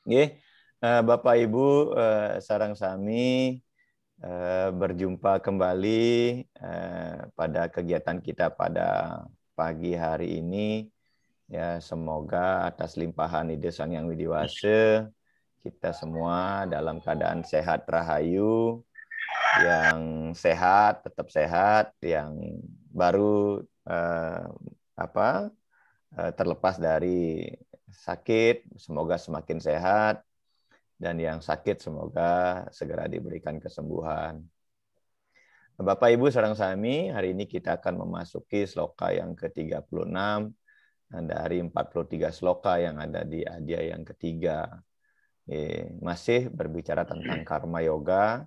Nggih, Bapak Ibu sareng sami berjumpa kembali pada kegiatan kita pada pagi hari ini. Ya, semoga atas limpahan ide Sang Yang Widi Wase kita semua dalam keadaan sehat rahayu, yang sehat tetap sehat, yang baru terlepas dari sakit semoga semakin sehat, dan yang sakit semoga segera diberikan kesembuhan. Bapak Ibu sareng sami, hari ini kita akan memasuki sloka yang ke-36 dari 43 sloka yang ada di adya yang ketiga. Masih berbicara tentang karma yoga.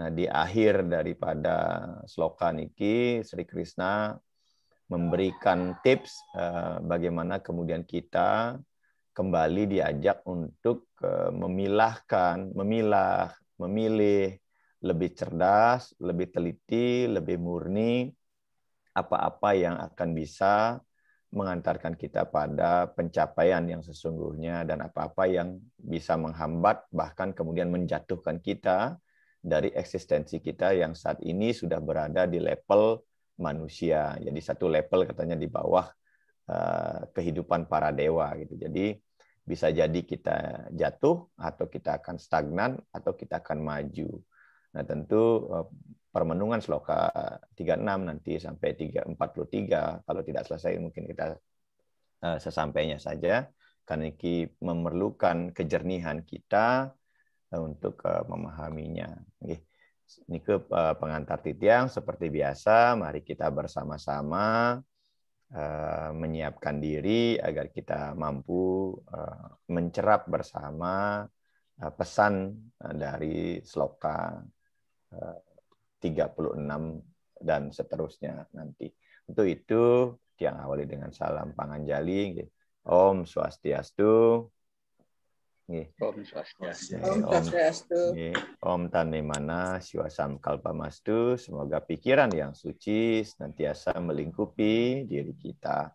Nah, di akhir daripada sloka niki, Sri Krishna memberikan tips bagaimana kemudian kita kembali diajak untuk memilih lebih cerdas, lebih teliti, lebih murni apa-apa yang akan bisa mengantarkan kita pada pencapaian yang sesungguhnya dan apa-apa yang bisa menghambat bahkan kemudian menjatuhkan kita dari eksistensi kita yang saat ini sudah berada di level manusia. Jadi satu level katanya di bawah kehidupan para dewa gitu. Jadi bisa jadi kita jatuh atau kita akan stagnan atau kita akan maju. Nah, tentu permenungan sloka 36 nanti sampai 43 kalau tidak selesai mungkin kita sesampainya saja karena ini memerlukan kejernihan kita untuk memahaminya. Ini ke pengantar titiang seperti biasa, mari kita bersama-sama menyiapkan diri agar kita mampu mencerap bersama pesan dari sloka 36 dan seterusnya nanti. Untuk itu, yang awali dengan salam panganjali. Om Swastiastu. Om Swastiastu. Om Swastiastu. Om Tanimana Siwasam Kalpamastu. Semoga pikiran yang suci senantiasa melingkupi diri kita.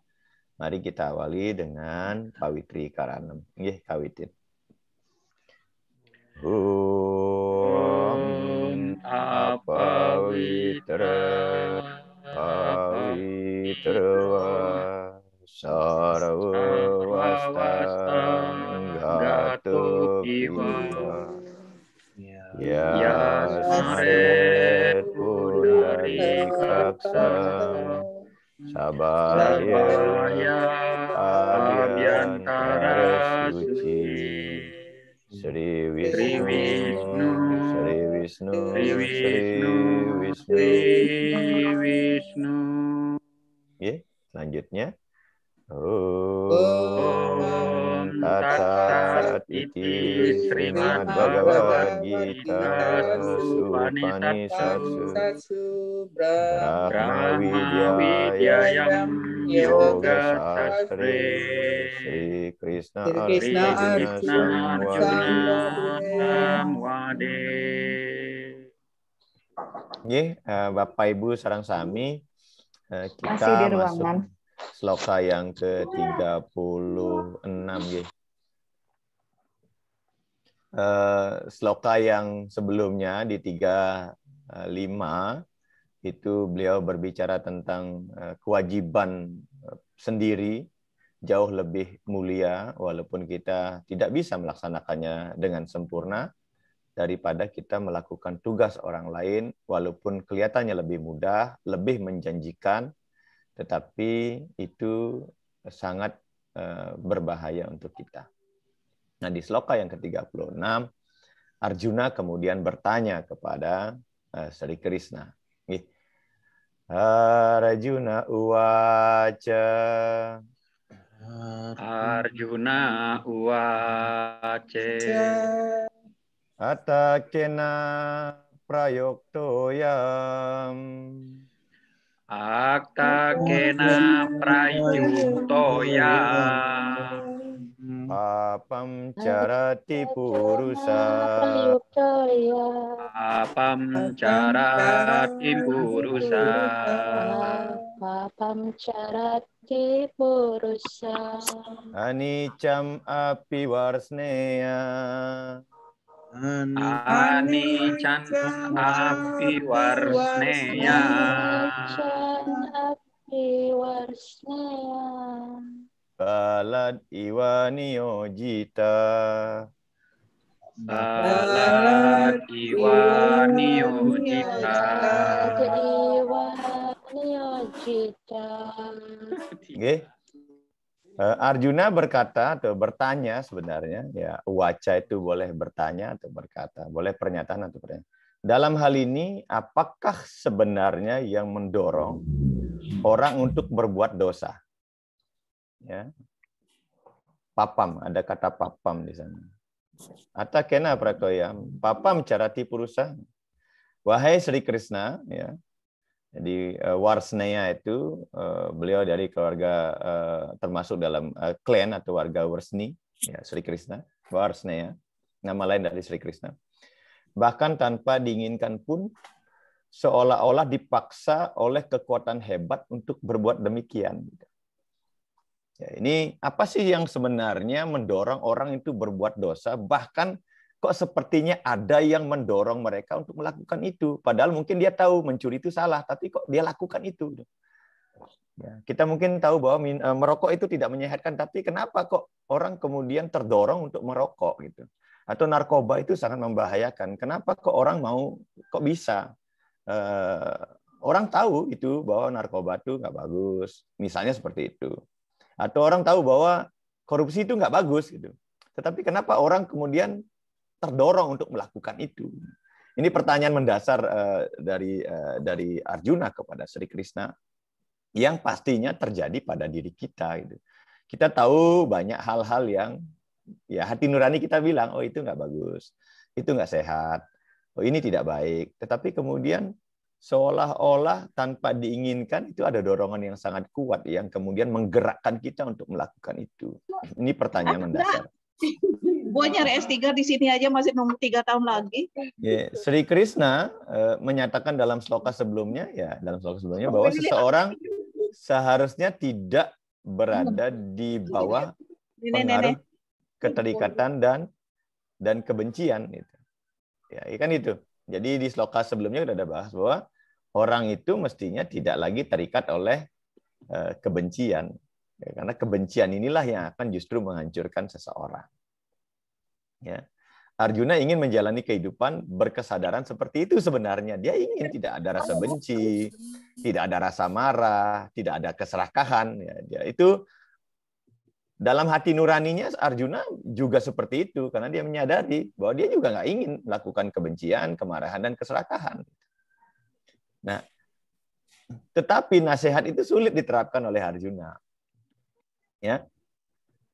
Mari kita awali dengan Pawitri Karanam. Kawitin. Om Apawitra Pawitrawa Sarawastang Gato Piva Yasaret Pundari Kaksam Sabaya Abhyantara Suci Sri Vishnu, Sri Vishnu, Sri Vishnu. Selanjutnya. Om Tatsat iti Srimad Bhagavad Gita Supanisatsu Brahma Vidyayam Yoga Sastre Sri Krishna Arjuna Samwade. Bapak Ibu sareng sami, kita masuk sloka yang ke-36. Sloka yang sebelumnya di 35 itu beliau berbicara tentang kewajiban sendiri jauh lebih mulia walaupun kita tidak bisa melaksanakannya dengan sempurna daripada kita melakukan tugas orang lain walaupun kelihatannya lebih mudah, lebih menjanjikan, tetapi itu sangat berbahaya untuk kita. Nah, di sloka yang ke-36, Arjuna kemudian bertanya kepada Sri Krishna. Arjuna uwaca. Arjuna uwaca. Atakena prayoktoyam. Aktakena prayuktoyam. Papam carati purusa. Papam carati purusa. papam carati purusa anicam api warsneya Aniccan api warsneya aniccan api warsneya balad iwa niyojita balad iwa niyojita balad iwa niyojita. Nggih. Arjuna berkata atau bertanya sebenarnya, ya waca itu boleh bertanya atau berkata, boleh pernyataan atau pernyataan. Dalam hal ini, apakah sebenarnya yang mendorong orang untuk berbuat dosa? Ya, papam, ada kata papam di sana. Ata kena prakoyam, papam carati purusa. Wahai Sri Krishna, ya. Jadi Warsneya itu beliau dari keluarga termasuk dalam klan atau warga Warsni, ya, Sri Krishna, Warsneya, nama lain dari Sri Krishna. Bahkan tanpa diinginkan pun seolah-olah dipaksa oleh kekuatan hebat untuk berbuat demikian. Ya, ini apa sih yang sebenarnya mendorong orang itu berbuat dosa? Bahkan kok sepertinya ada yang mendorong mereka untuk melakukan itu. Padahal mungkin dia tahu mencuri itu salah, tapi kok dia lakukan itu. Ya, kita mungkin tahu bahwa merokok itu tidak menyehatkan, tapi kenapa kok orang kemudian terdorong untuk merokok gitu? Atau narkoba itu sangat membahayakan. Kenapa kok orang mau, kok bisa? Orang tahu itu bahwa narkoba itu nggak bagus, misalnya seperti itu. Atau orang tahu bahwa korupsi itu nggak bagus gitu. Tetapi kenapa orang kemudian terdorong untuk melakukan itu? Ini pertanyaan mendasar dari Arjuna kepada Sri Krishna yang pastinya terjadi pada diri kita. Gitu. Kita tahu banyak hal-hal yang ya hati nurani kita bilang, oh itu nggak bagus, itu nggak sehat, oh ini tidak baik. Tetapi kemudian seolah-olah tanpa diinginkan itu ada dorongan yang sangat kuat yang kemudian menggerakkan kita untuk melakukan itu. Ini pertanyaan mendasar. Gue nyari S3 di sini aja masih nunggu 3 tahun lagi. Ya, Sri Krishna menyatakan dalam sloka sebelumnya, ya dalam sloka sebelumnya bahwa seseorang seharusnya tidak berada di bawah pengaruh keterikatan dan kebencian. Gitu. Ya, kan itu. Jadi di sloka sebelumnya sudah ada bahas bahwa orang itu mestinya tidak lagi terikat oleh kebencian. Ya, karena kebencian inilah yang akan justru menghancurkan seseorang. Ya. Arjuna ingin menjalani kehidupan berkesadaran seperti itu sebenarnya. Dia ingin tidak ada rasa benci, tidak ada rasa marah, tidak ada keserakahan. Ya, itu dalam hati nuraninya Arjuna juga seperti itu karena dia menyadari bahwa dia juga nggak ingin melakukan kebencian, kemarahan, dan keserakahan. Nah, tetapi nasihat itu sulit diterapkan oleh Arjuna. Ya,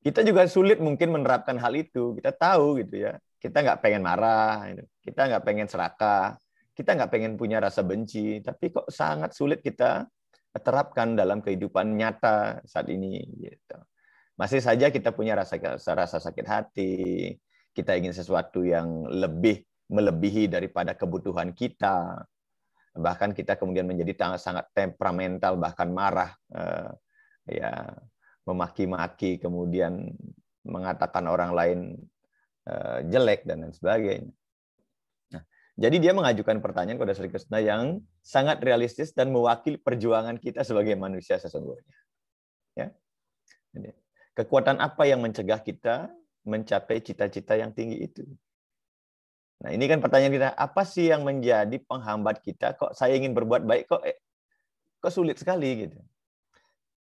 kita juga sulit mungkin menerapkan hal itu. Kita tahu gitu ya. Kita nggak pengen marah, kita nggak pengen serakah, kita nggak pengen punya rasa benci. Tapi kok sangat sulit kita terapkan dalam kehidupan nyata saat ini. Gitu. Masih saja kita punya rasa sakit hati. Kita ingin sesuatu yang lebih melebihi daripada kebutuhan kita. Bahkan kita kemudian menjadi sangat temperamental, bahkan marah. Ya, memaki-maki, kemudian mengatakan orang lain jelek dan lain sebagainya. Nah, jadi dia mengajukan pertanyaan kepada Sri Krishna yang sangat realistis dan mewakili perjuangan kita sebagai manusia sesungguhnya. Ya. Jadi, kekuatan apa yang mencegah kita mencapai cita-cita yang tinggi itu? Nah, ini kan pertanyaan kita, apa sih yang menjadi penghambat kita? Kok saya ingin berbuat baik, kok sulit sekali gitu.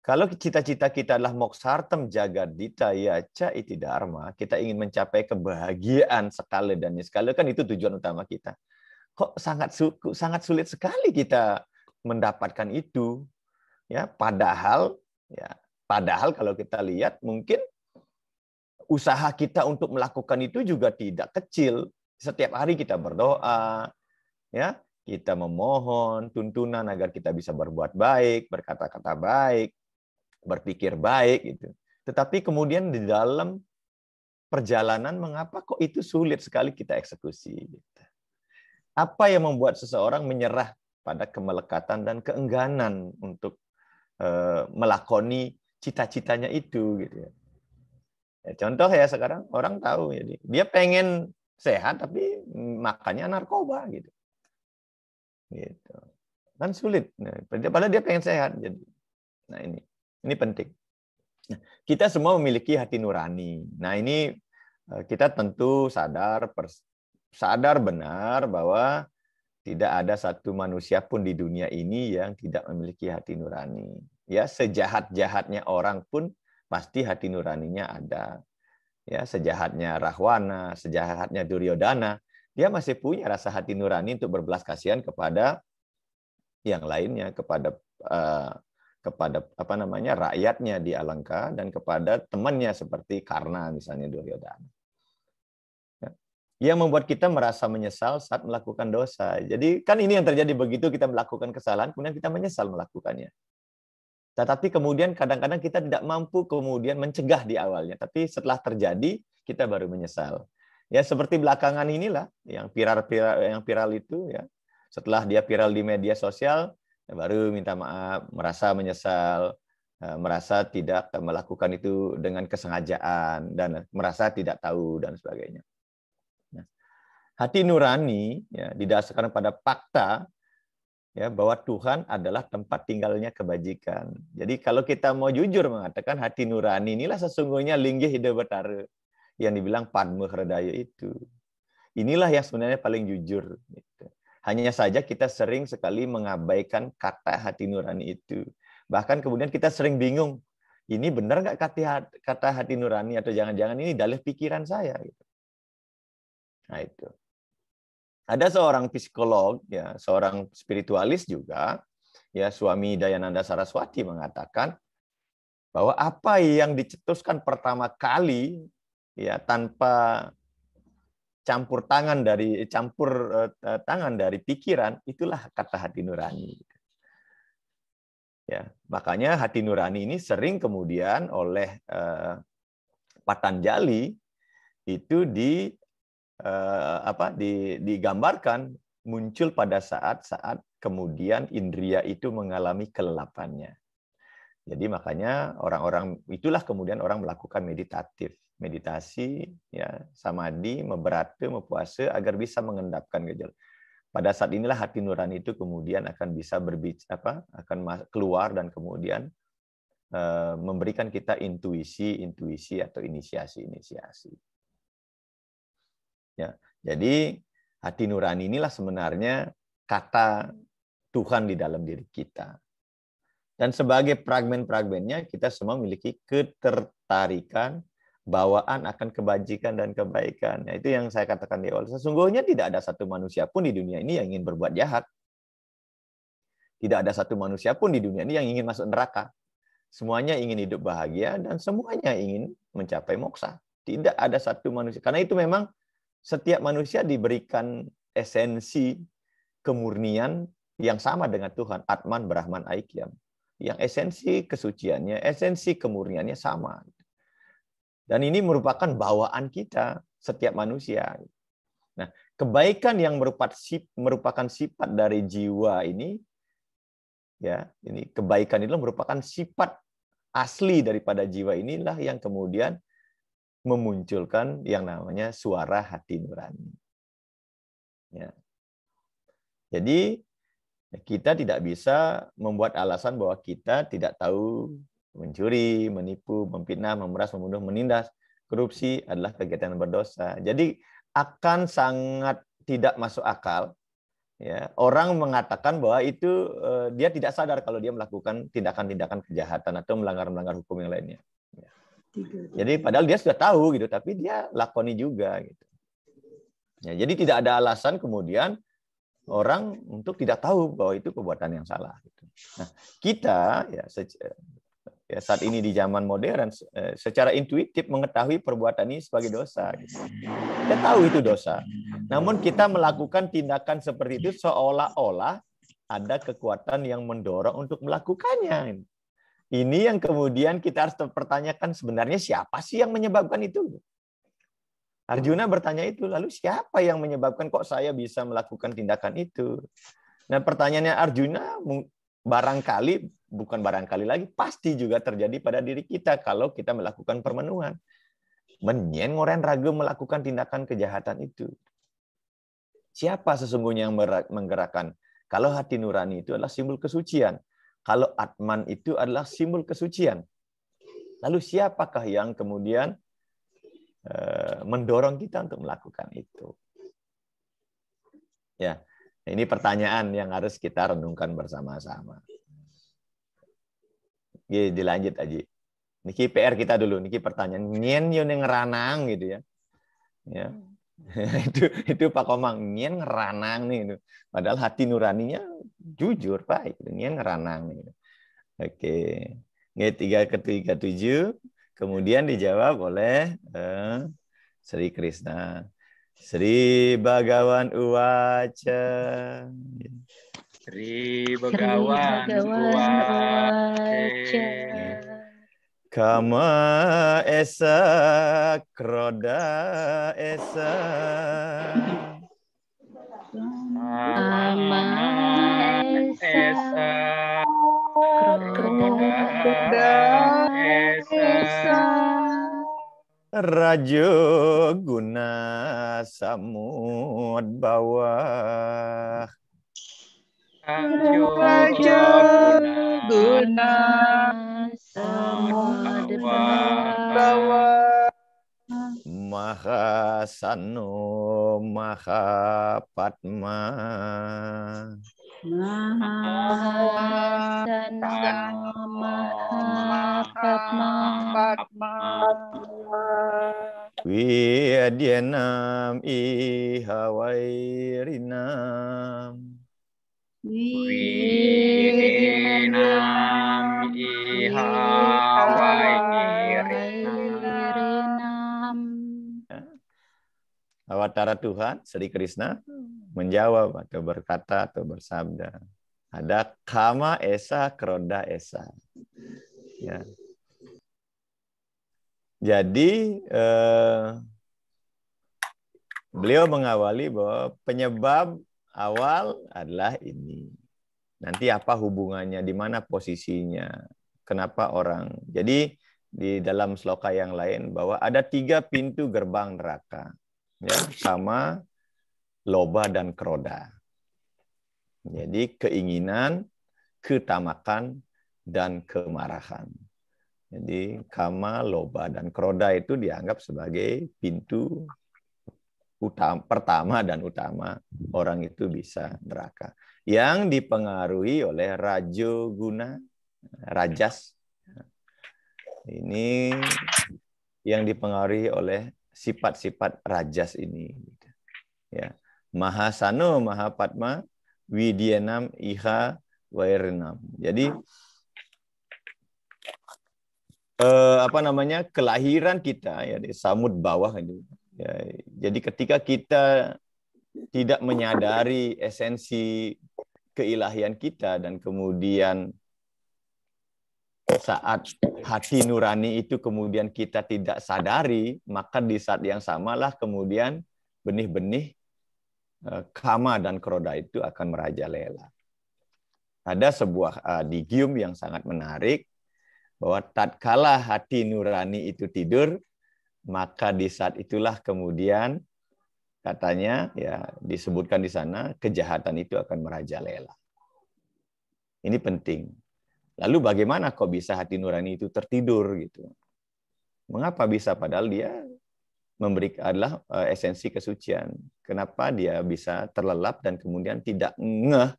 Kalau cita-cita kita adalah moksartam jagadita yaca iti dharma, kita ingin mencapai kebahagiaan sekali dan niskala, kan itu tujuan utama kita. Kok sangat sulit sekali kita mendapatkan itu, ya padahal kalau kita lihat mungkin usaha kita untuk melakukan itu juga tidak kecil. Setiap hari kita berdoa, ya kita memohon tuntunan agar kita bisa berbuat baik, berkata-kata baik, berpikir baik gitu. Tetapi kemudian di dalam perjalanan mengapa kok itu sulit sekali kita eksekusi gitu. Apa yang membuat seseorang menyerah pada kemelekatan dan keengganan untuk melakoni cita-citanya itu gitu ya. Contoh ya sekarang orang tahu jadi dia pengen sehat tapi makannya narkoba gitu. Gitu. Kan sulit. Nah, padahal dia pengen sehat jadi. Nah, ini penting. Nah, kita semua memiliki hati nurani. Nah, ini kita tentu sadar benar bahwa tidak ada satu manusia pun di dunia ini yang tidak memiliki hati nurani. Ya, sejahat-jahatnya orang pun pasti hati nuraninya ada. Ya, sejahatnya Rahwana, sejahatnya Duryodhana, dia masih punya rasa hati nurani untuk berbelas kasihan kepada yang lainnya, kepada rakyatnya di Alengka dan kepada temannya seperti Karna misalnya Duryodhana. Yang membuat kita merasa menyesal saat melakukan dosa. Jadi kan ini yang terjadi begitu kita melakukan kesalahan, kemudian kita menyesal melakukannya. Tetapi kemudian kadang-kadang kita tidak mampu kemudian mencegah di awalnya. Tapi setelah terjadi, kita baru menyesal. Ya seperti belakangan inilah, yang viral itu, ya. Setelah dia viral di media sosial, ya baru minta maaf, merasa menyesal, merasa tidak melakukan itu dengan kesengajaan, dan merasa tidak tahu, dan sebagainya. Hati nurani ya, didasarkan pada fakta ya, bahwa Tuhan adalah tempat tinggalnya kebajikan. Jadi kalau kita mau jujur mengatakan hati nurani inilah sesungguhnya linggih ide betara yang dibilang padma hridaya itu. Inilah yang sebenarnya paling jujur. Gitu. Hanya saja kita sering sekali mengabaikan kata hati nurani itu. Bahkan kemudian kita sering bingung, ini benar nggak kata hati nurani atau jangan-jangan ini dalih pikiran saya. Gitu. Nah itu. Ada seorang psikolog, ya, seorang spiritualis juga, ya, Swami Dayananda Saraswati mengatakan bahwa apa yang dicetuskan pertama kali, ya, tanpa campur tangan dari pikiran, itulah kata hati nurani. Ya, makanya hati nurani ini sering kemudian oleh Patanjali itu digambarkan muncul pada saat kemudian indria itu mengalami kelelapannya. Jadi makanya orang-orang itulah kemudian orang melakukan meditasi, ya, samadhi, memberata, mempuasa agar bisa mengendapkan gejala. Pada saat inilah hati nurani itu kemudian akan bisa akan keluar dan kemudian memberikan kita intuisi atau inisiasi. Ya, jadi hati nurani inilah sebenarnya kata Tuhan di dalam diri kita. Dan sebagai fragmen-fragmennya kita semua memiliki ketertarikan, bawaan akan kebajikan dan kebaikan. Nah, itu yang saya katakan di awal. Sesungguhnya tidak ada satu manusia pun di dunia ini yang ingin berbuat jahat. Tidak ada satu manusia pun di dunia ini yang ingin masuk neraka. Semuanya ingin hidup bahagia dan semuanya ingin mencapai moksa. Tidak ada satu manusia. Karena itu memang setiap manusia diberikan esensi kemurnian yang sama dengan Tuhan, Atman, Brahman, Aikyam. Yang esensi kesuciannya, esensi kemurniannya sama. Dan ini merupakan bawaan kita, setiap manusia. Nah, kebaikan yang merupakan sifat dari jiwa ini, ya, ini kebaikan itu merupakan sifat asli daripada jiwa inilah yang kemudian memunculkan yang namanya suara hati nurani. Ya. Jadi kita tidak bisa membuat alasan bahwa kita tidak tahu mencuri, menipu, memfitnah, memeras, membunuh, menindas, korupsi adalah kegiatan berdosa. Jadi akan sangat tidak masuk akal, ya, orang mengatakan bahwa itu dia tidak sadar kalau dia melakukan tindakan-tindakan kejahatan atau melanggar hukum yang lainnya. Jadi padahal dia sudah tahu gitu, tapi dia lakoni juga gitu. Ya, jadi tidak ada alasan kemudian orang untuk tidak tahu bahwa itu perbuatan yang salah. Gitu. Nah, kita ya saat ini di zaman modern secara intuitif mengetahui perbuatan ini sebagai dosa. Gitu. Kita tahu itu dosa. Namun kita melakukan tindakan seperti itu seolah-olah ada kekuatan yang mendorong untuk melakukannya. Ini yang kemudian kita harus pertanyakan sebenarnya siapa sih yang menyebabkan itu? Arjuna bertanya itu, lalu siapa yang menyebabkan kok saya bisa melakukan tindakan itu? Nah pertanyaannya Arjuna barangkali bukan barangkali lagi, pasti juga terjadi pada diri kita kalau kita melakukan permenuhan. Menyen ngoren ragu melakukan tindakan kejahatan itu. Siapa sesungguhnya yang menggerakkan? Kalau hati nurani itu adalah simbol kesucian. Kalau Atman itu adalah simbol kesucian. Lalu siapakah yang kemudian mendorong kita untuk melakukan itu? Ya, ini pertanyaan yang harus kita renungkan bersama-sama. Dilanjut aja. Niki PR kita dulu, niki pertanyaan. Nyen yo ngeranang gitu ya. Ya. itu Pak Komang, nyen ngeranang nih. Gitu. Padahal hati nuraninya jujur, Pak. Nyen ngeranang nih. Oke. Nge 3 ke 7. Kemudian dijawab oleh Sri Krishna. Sri Bhagawan Uwaca. Sri Bhagawan Uwaca. Kama esa kroda esa. Kama esa kroda esa. Rajo guna samud bawah. Rajo guna samud bawah. bawah. Maha Sano Maha Padma. Mahasana Mahapadma. Widyanam ihawairinam. Widinam ihawairinam. Awatara Tuhan, Sri Krishna, menjawab atau berkata atau bersabda. Ada kama esa, kroda esa. Ya. Jadi, beliau mengawali bahwa penyebab awal adalah ini. Nanti apa hubungannya, di mana posisinya, kenapa orang. Jadi, di dalam sloka yang lain, bahwa ada 3 pintu gerbang neraka. Ya, sama loba dan kroda. Jadi keinginan, ketamakan, dan kemarahan. Jadi kama, loba, dan kroda itu dianggap sebagai pintu pertama dan utama orang itu bisa neraka. Yang dipengaruhi oleh rajo guna, rajas. Ini yang dipengaruhi oleh sifat-sifat rajas ini. Ya. Mahasano Mahapadma Widyanam Iha Wairinam. Jadi kelahiran kita ya di samud bawah ini. Ya, jadi ketika kita tidak menyadari esensi keilahian kita dan kemudian saat hati nurani itu kemudian kita tidak sadari, maka di saat yang samalah kemudian benih-benih kama dan kroda itu akan merajalela. Ada sebuah adigium yang sangat menarik, bahwa tatkala hati nurani itu tidur, maka di saat itulah kemudian katanya ya disebutkan di sana kejahatan itu akan merajalela. Ini penting. Lalu bagaimana kok bisa hati nurani itu tertidur gitu? Mengapa bisa padahal dia adalah esensi kesucian. Kenapa dia bisa terlelap dan kemudian tidak ngeh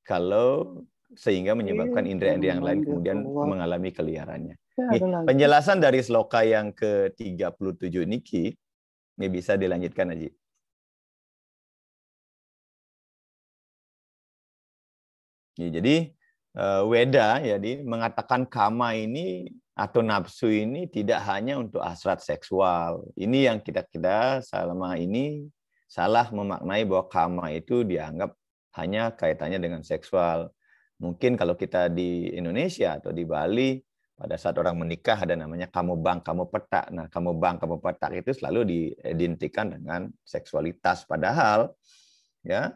kalau sehingga menyebabkan indera-indera yang lain kemudian mengalami keliarannya. Nih, penjelasan dari sloka yang ke-37 niki ini bisa dilanjutkan aja. Jadi Weda jadi mengatakan kama ini atau nafsu ini tidak hanya untuk hasrat seksual. Ini yang kita selama ini salah memaknai bahwa kama itu dianggap hanya kaitannya dengan seksual. Mungkin kalau kita di Indonesia atau di Bali, pada saat orang menikah ada namanya kamu bang, kamu petak. Nah, kamu bang, kamu petak itu selalu diidentikan dengan seksualitas. Padahal ya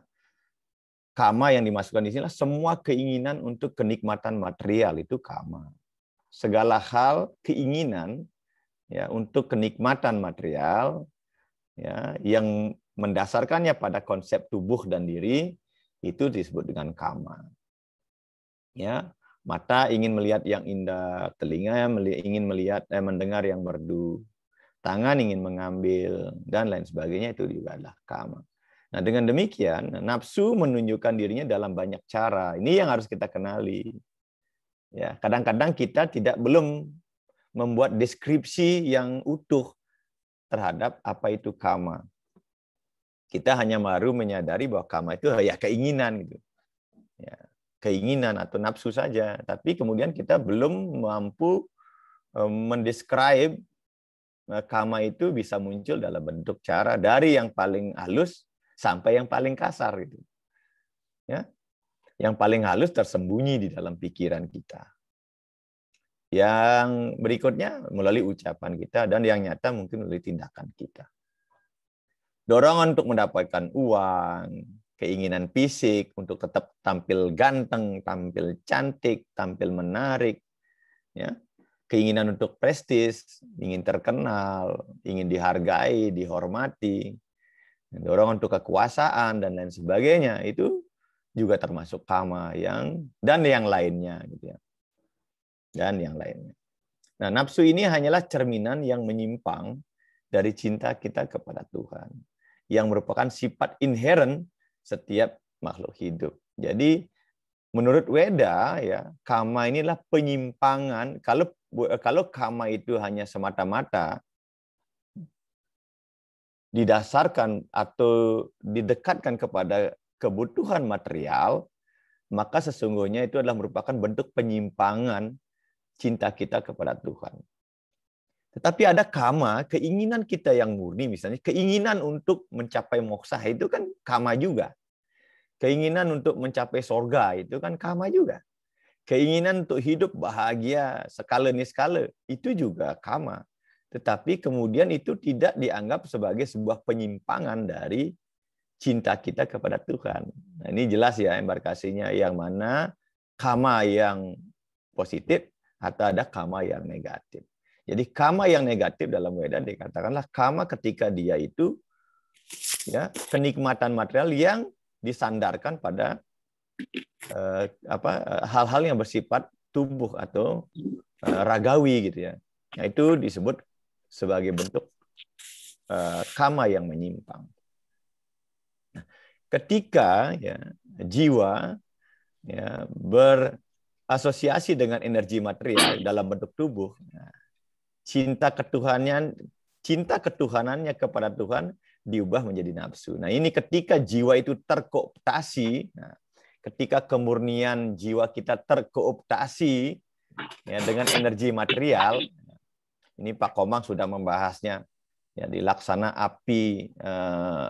kama yang dimasukkan di sini adalah semua keinginan untuk kenikmatan material, itu kama. Segala hal keinginan ya untuk kenikmatan material ya yang mendasarkannya pada konsep tubuh dan diri itu disebut dengan kama. Ya, mata ingin melihat yang indah, telinga ingin melihat mendengar yang merdu, tangan ingin mengambil dan lain sebagainya, itu juga adalah kama. Nah, dengan demikian nafsu menunjukkan dirinya dalam banyak cara. Ini yang harus kita kenali. Ya, kadang-kadang kita belum membuat deskripsi yang utuh terhadap apa itu kama. Kita hanya baru menyadari bahwa kama itu ya keinginan gitu. Ya, keinginan atau nafsu saja, tapi kemudian kita belum mampu mendescribe kama itu bisa muncul dalam bentuk cara dari yang paling halus sampai yang paling kasar gitu. Ya. Yang paling halus tersembunyi di dalam pikiran kita. Yang berikutnya melalui ucapan kita dan yang nyata mungkin melalui tindakan kita. Dorongan untuk mendapatkan uang, keinginan fisik untuk tetap tampil ganteng, tampil cantik, tampil menarik, ya. Keinginan untuk prestis, ingin terkenal, ingin dihargai, dihormati, dorongan untuk kekuasaan dan lain sebagainya, itu juga termasuk kama dan yang lainnya gitu ya. Dan yang lainnya. Nah, nafsu ini hanyalah cerminan yang menyimpang dari cinta kita kepada Tuhan, yang merupakan sifat inherent setiap makhluk hidup. Jadi menurut Weda ya, kama inilah penyimpangan. Kalau kama itu hanya semata-mata didasarkan atau didekatkan kepada kebutuhan material, maka sesungguhnya itu adalah merupakan bentuk penyimpangan cinta kita kepada Tuhan. Tetapi ada kama, keinginan kita yang murni, misalnya keinginan untuk mencapai moksa, itu kan kama juga. Keinginan untuk mencapai sorga, itu kan kama juga. Keinginan untuk hidup bahagia skala niskala, itu juga kama. Tetapi kemudian itu tidak dianggap sebagai sebuah penyimpangan dari cinta kita kepada Tuhan. Nah, ini jelas ya embarkasinya, yang mana kama yang positif atau ada kama yang negatif. Jadi kama yang negatif dalam Weda dikatakanlah kama ketika dia itu ya kenikmatan material yang disandarkan pada hal-hal yang bersifat tubuh atau ragawi gitu ya. Nah, itu disebut sebagai bentuk kama yang menyimpang. Nah, ketika ya jiwa ya berasosiasi dengan energi material dalam bentuk tubuh, cinta ketuhanannya kepada Tuhan diubah menjadi nafsu. Nah, ini ketika jiwa itu terkooptasi, ketika kemurnian jiwa kita terkooptasi ya dengan energi material, ini Pak Komang sudah membahasnya ya di Laksana Api,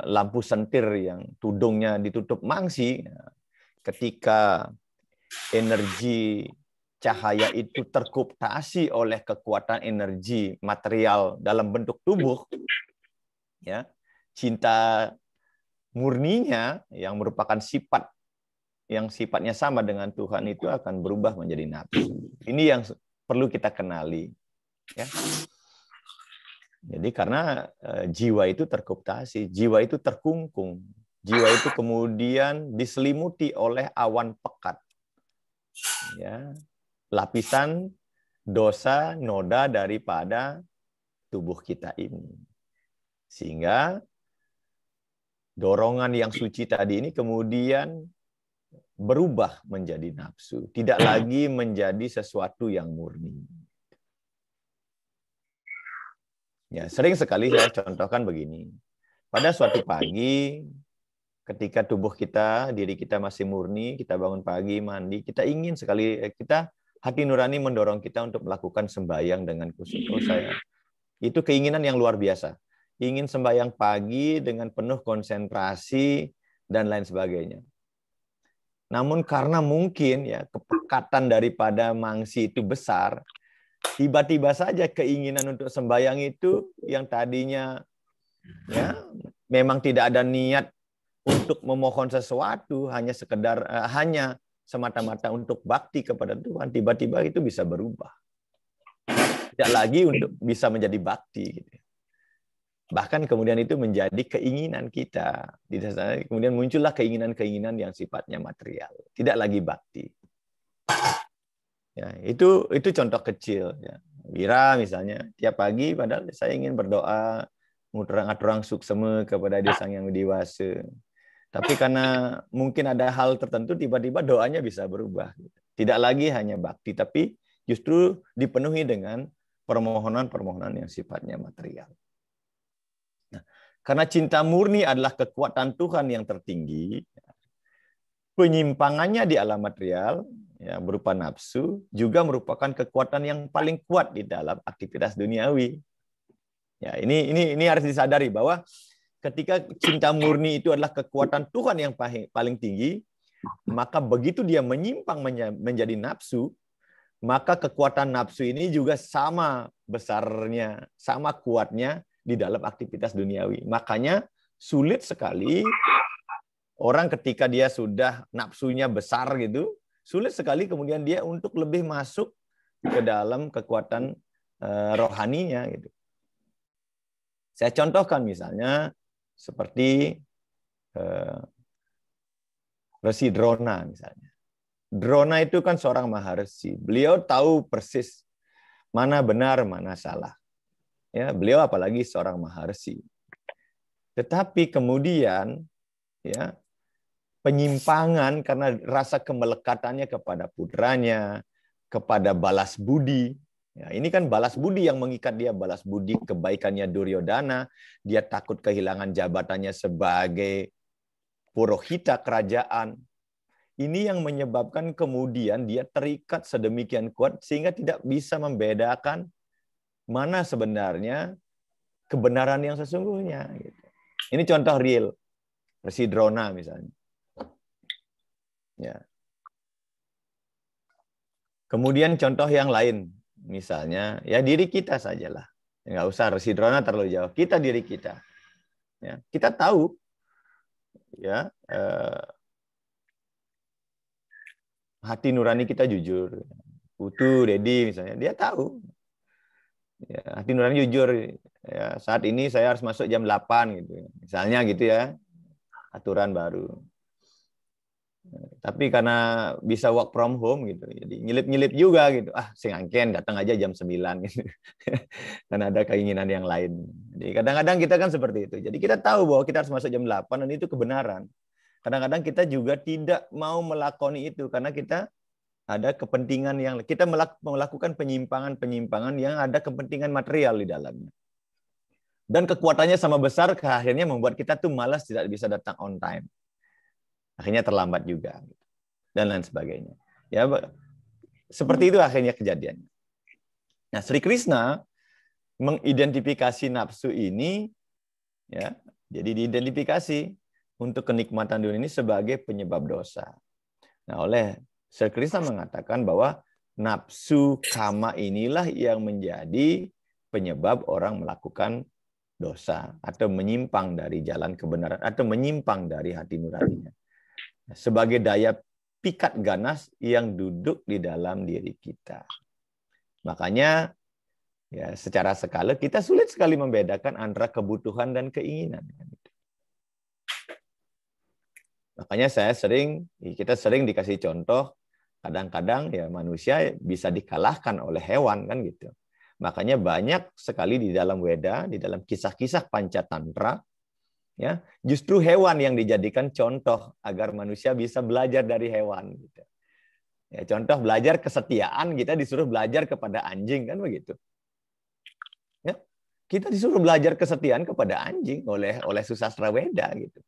lampu sentir yang tudungnya ditutup mangsi. Ketika energi cahaya itu terkooptasi oleh kekuatan energi material dalam bentuk tubuh, ya, cinta murninya yang merupakan sifat yang sifatnya sama dengan Tuhan itu akan berubah menjadi nafsu. Ini yang perlu kita kenali. Ya. Jadi karena jiwa itu terkooptasi, jiwa itu terkungkung, jiwa itu kemudian diselimuti oleh awan pekat. Ya. Lapisan dosa noda daripada tubuh kita ini. Sehingga dorongan yang suci tadi ini kemudian berubah menjadi nafsu, tidak lagi menjadi sesuatu yang murni. Ya, sering sekali saya contohkan begini. Pada suatu pagi, ketika tubuh kita, diri kita masih murni, kita bangun pagi, mandi, kita ingin sekali, hati nurani mendorong kita untuk melakukan sembahyang dengan khusyuk. Itu keinginan yang luar biasa. Ingin sembahyang pagi dengan penuh konsentrasi dan lain sebagainya. Namun karena mungkin ya kepekatan daripada mangsi itu besar, tiba-tiba saja keinginan untuk sembahyang itu yang tadinya ya memang tidak ada niat untuk memohon sesuatu hanya sekedar hanya semata-mata untuk bakti kepada Tuhan, tiba-tiba itu bisa berubah. Tidak lagi untuk bisa menjadi bakti. Gitu. Bahkan kemudian itu menjadi keinginan kita. Kemudian muncullah keinginan-keinginan yang sifatnya material. Tidak lagi bakti. Ya, itu contoh kecil. Ya. Wira misalnya, tiap pagi padahal saya ingin berdoa, nguturang-aturang suksema kepada Dia Sang Yang Widewasa. Tapi karena mungkin ada hal tertentu, tiba-tiba doanya bisa berubah. Tidak lagi hanya bakti, tapi justru dipenuhi dengan permohonan-permohonan yang sifatnya material. Nah, karena cinta murni adalah kekuatan Tuhan yang tertinggi, penyimpangannya di alam material, ya, berupa nafsu, juga merupakan kekuatan yang paling kuat di dalam aktivitas duniawi. Ya, ini harus disadari bahwa ketika cinta murni itu adalah kekuatan Tuhan yang paling tinggi, maka begitu dia menyimpang menjadi nafsu, maka kekuatan nafsu ini juga sama besarnya, sama kuatnya di dalam aktivitas duniawi. Makanya sulit sekali orang ketika dia sudah nafsunya besar gitu, sulit sekali kemudian dia untuk lebih masuk ke dalam kekuatan rohaninya gitu. Saya contohkan misalnya seperti Resi Drona misalnya. Drona itu kan seorang maharesi. Beliau tahu persis mana benar, mana salah. Ya, beliau apalagi seorang maharesi. Tetapi kemudian ya penyimpangan karena rasa kemelekatannya kepada putranya, kepada balas budi. Ya, ini kan balas budi yang mengikat dia, balas budi kebaikannya Duryodhana, dia takut kehilangan jabatannya sebagai purohita kerajaan. Ini yang menyebabkan kemudian dia terikat sedemikian kuat sehingga tidak bisa membedakan mana sebenarnya kebenaran yang sesungguhnya. Ini contoh real, Resi Drona misalnya. Ya. Kemudian contoh yang lain, misalnya ya diri kita sajalah. Nggak usah Resi Drona terlalu jauh. Kita diri kita. Ya, kita tahu ya hati nurani kita jujur. Putu, Dedi misalnya, dia tahu. Ya, hati nurani jujur. Ya, saat ini saya harus masuk jam 8 gitu. Misalnya gitu ya. Aturan baru. Tapi karena bisa work from home gitu, jadi nyelip-nyelip juga gitu. Sing angken datang aja jam 9 gitu. Karena ada keinginan yang lain. Jadi kadang-kadang kita kan seperti itu. Jadi kita tahu bahwa kita harus masuk jam 8 dan itu kebenaran. Kadang-kadang kita juga tidak mau melakoni itu karena kita ada kepentingan yang kita melakukan penyimpangan-penyimpangan yang ada kepentingan material di dalamnya. Dan kekuatannya sama besar, akhirnya membuat kita tuh malas tidak bisa datang on time. Akhirnya terlambat juga dan lain sebagainya. Ya, seperti itu akhirnya kejadiannya. Nah, Sri Krishna mengidentifikasi nafsu ini, ya, jadi diidentifikasi untuk kenikmatan dunia ini sebagai penyebab dosa. Nah, oleh Sri Krishna mengatakan bahwa nafsu kama inilah yang menjadi penyebab orang melakukan dosa atau menyimpang dari jalan kebenaran atau menyimpang dari hati nuraninya. Sebagai daya pikat ganas yang duduk di dalam diri kita. Makanya ya secara skala kita sulit sekali membedakan antara kebutuhan dan keinginan. Makanya kita sering dikasih contoh, kadang-kadang ya manusia bisa dikalahkan oleh hewan kan gitu. Makanya banyak sekali di dalam Weda, di dalam kisah-kisah Pancatantra, ya, justru hewan yang dijadikan contoh agar manusia bisa belajar dari hewan. Gitu. Ya, contoh belajar kesetiaan, kita disuruh belajar kepada anjing kan begitu. Ya, kita disuruh belajar kesetiaan kepada anjing oleh susastra Weda gitu.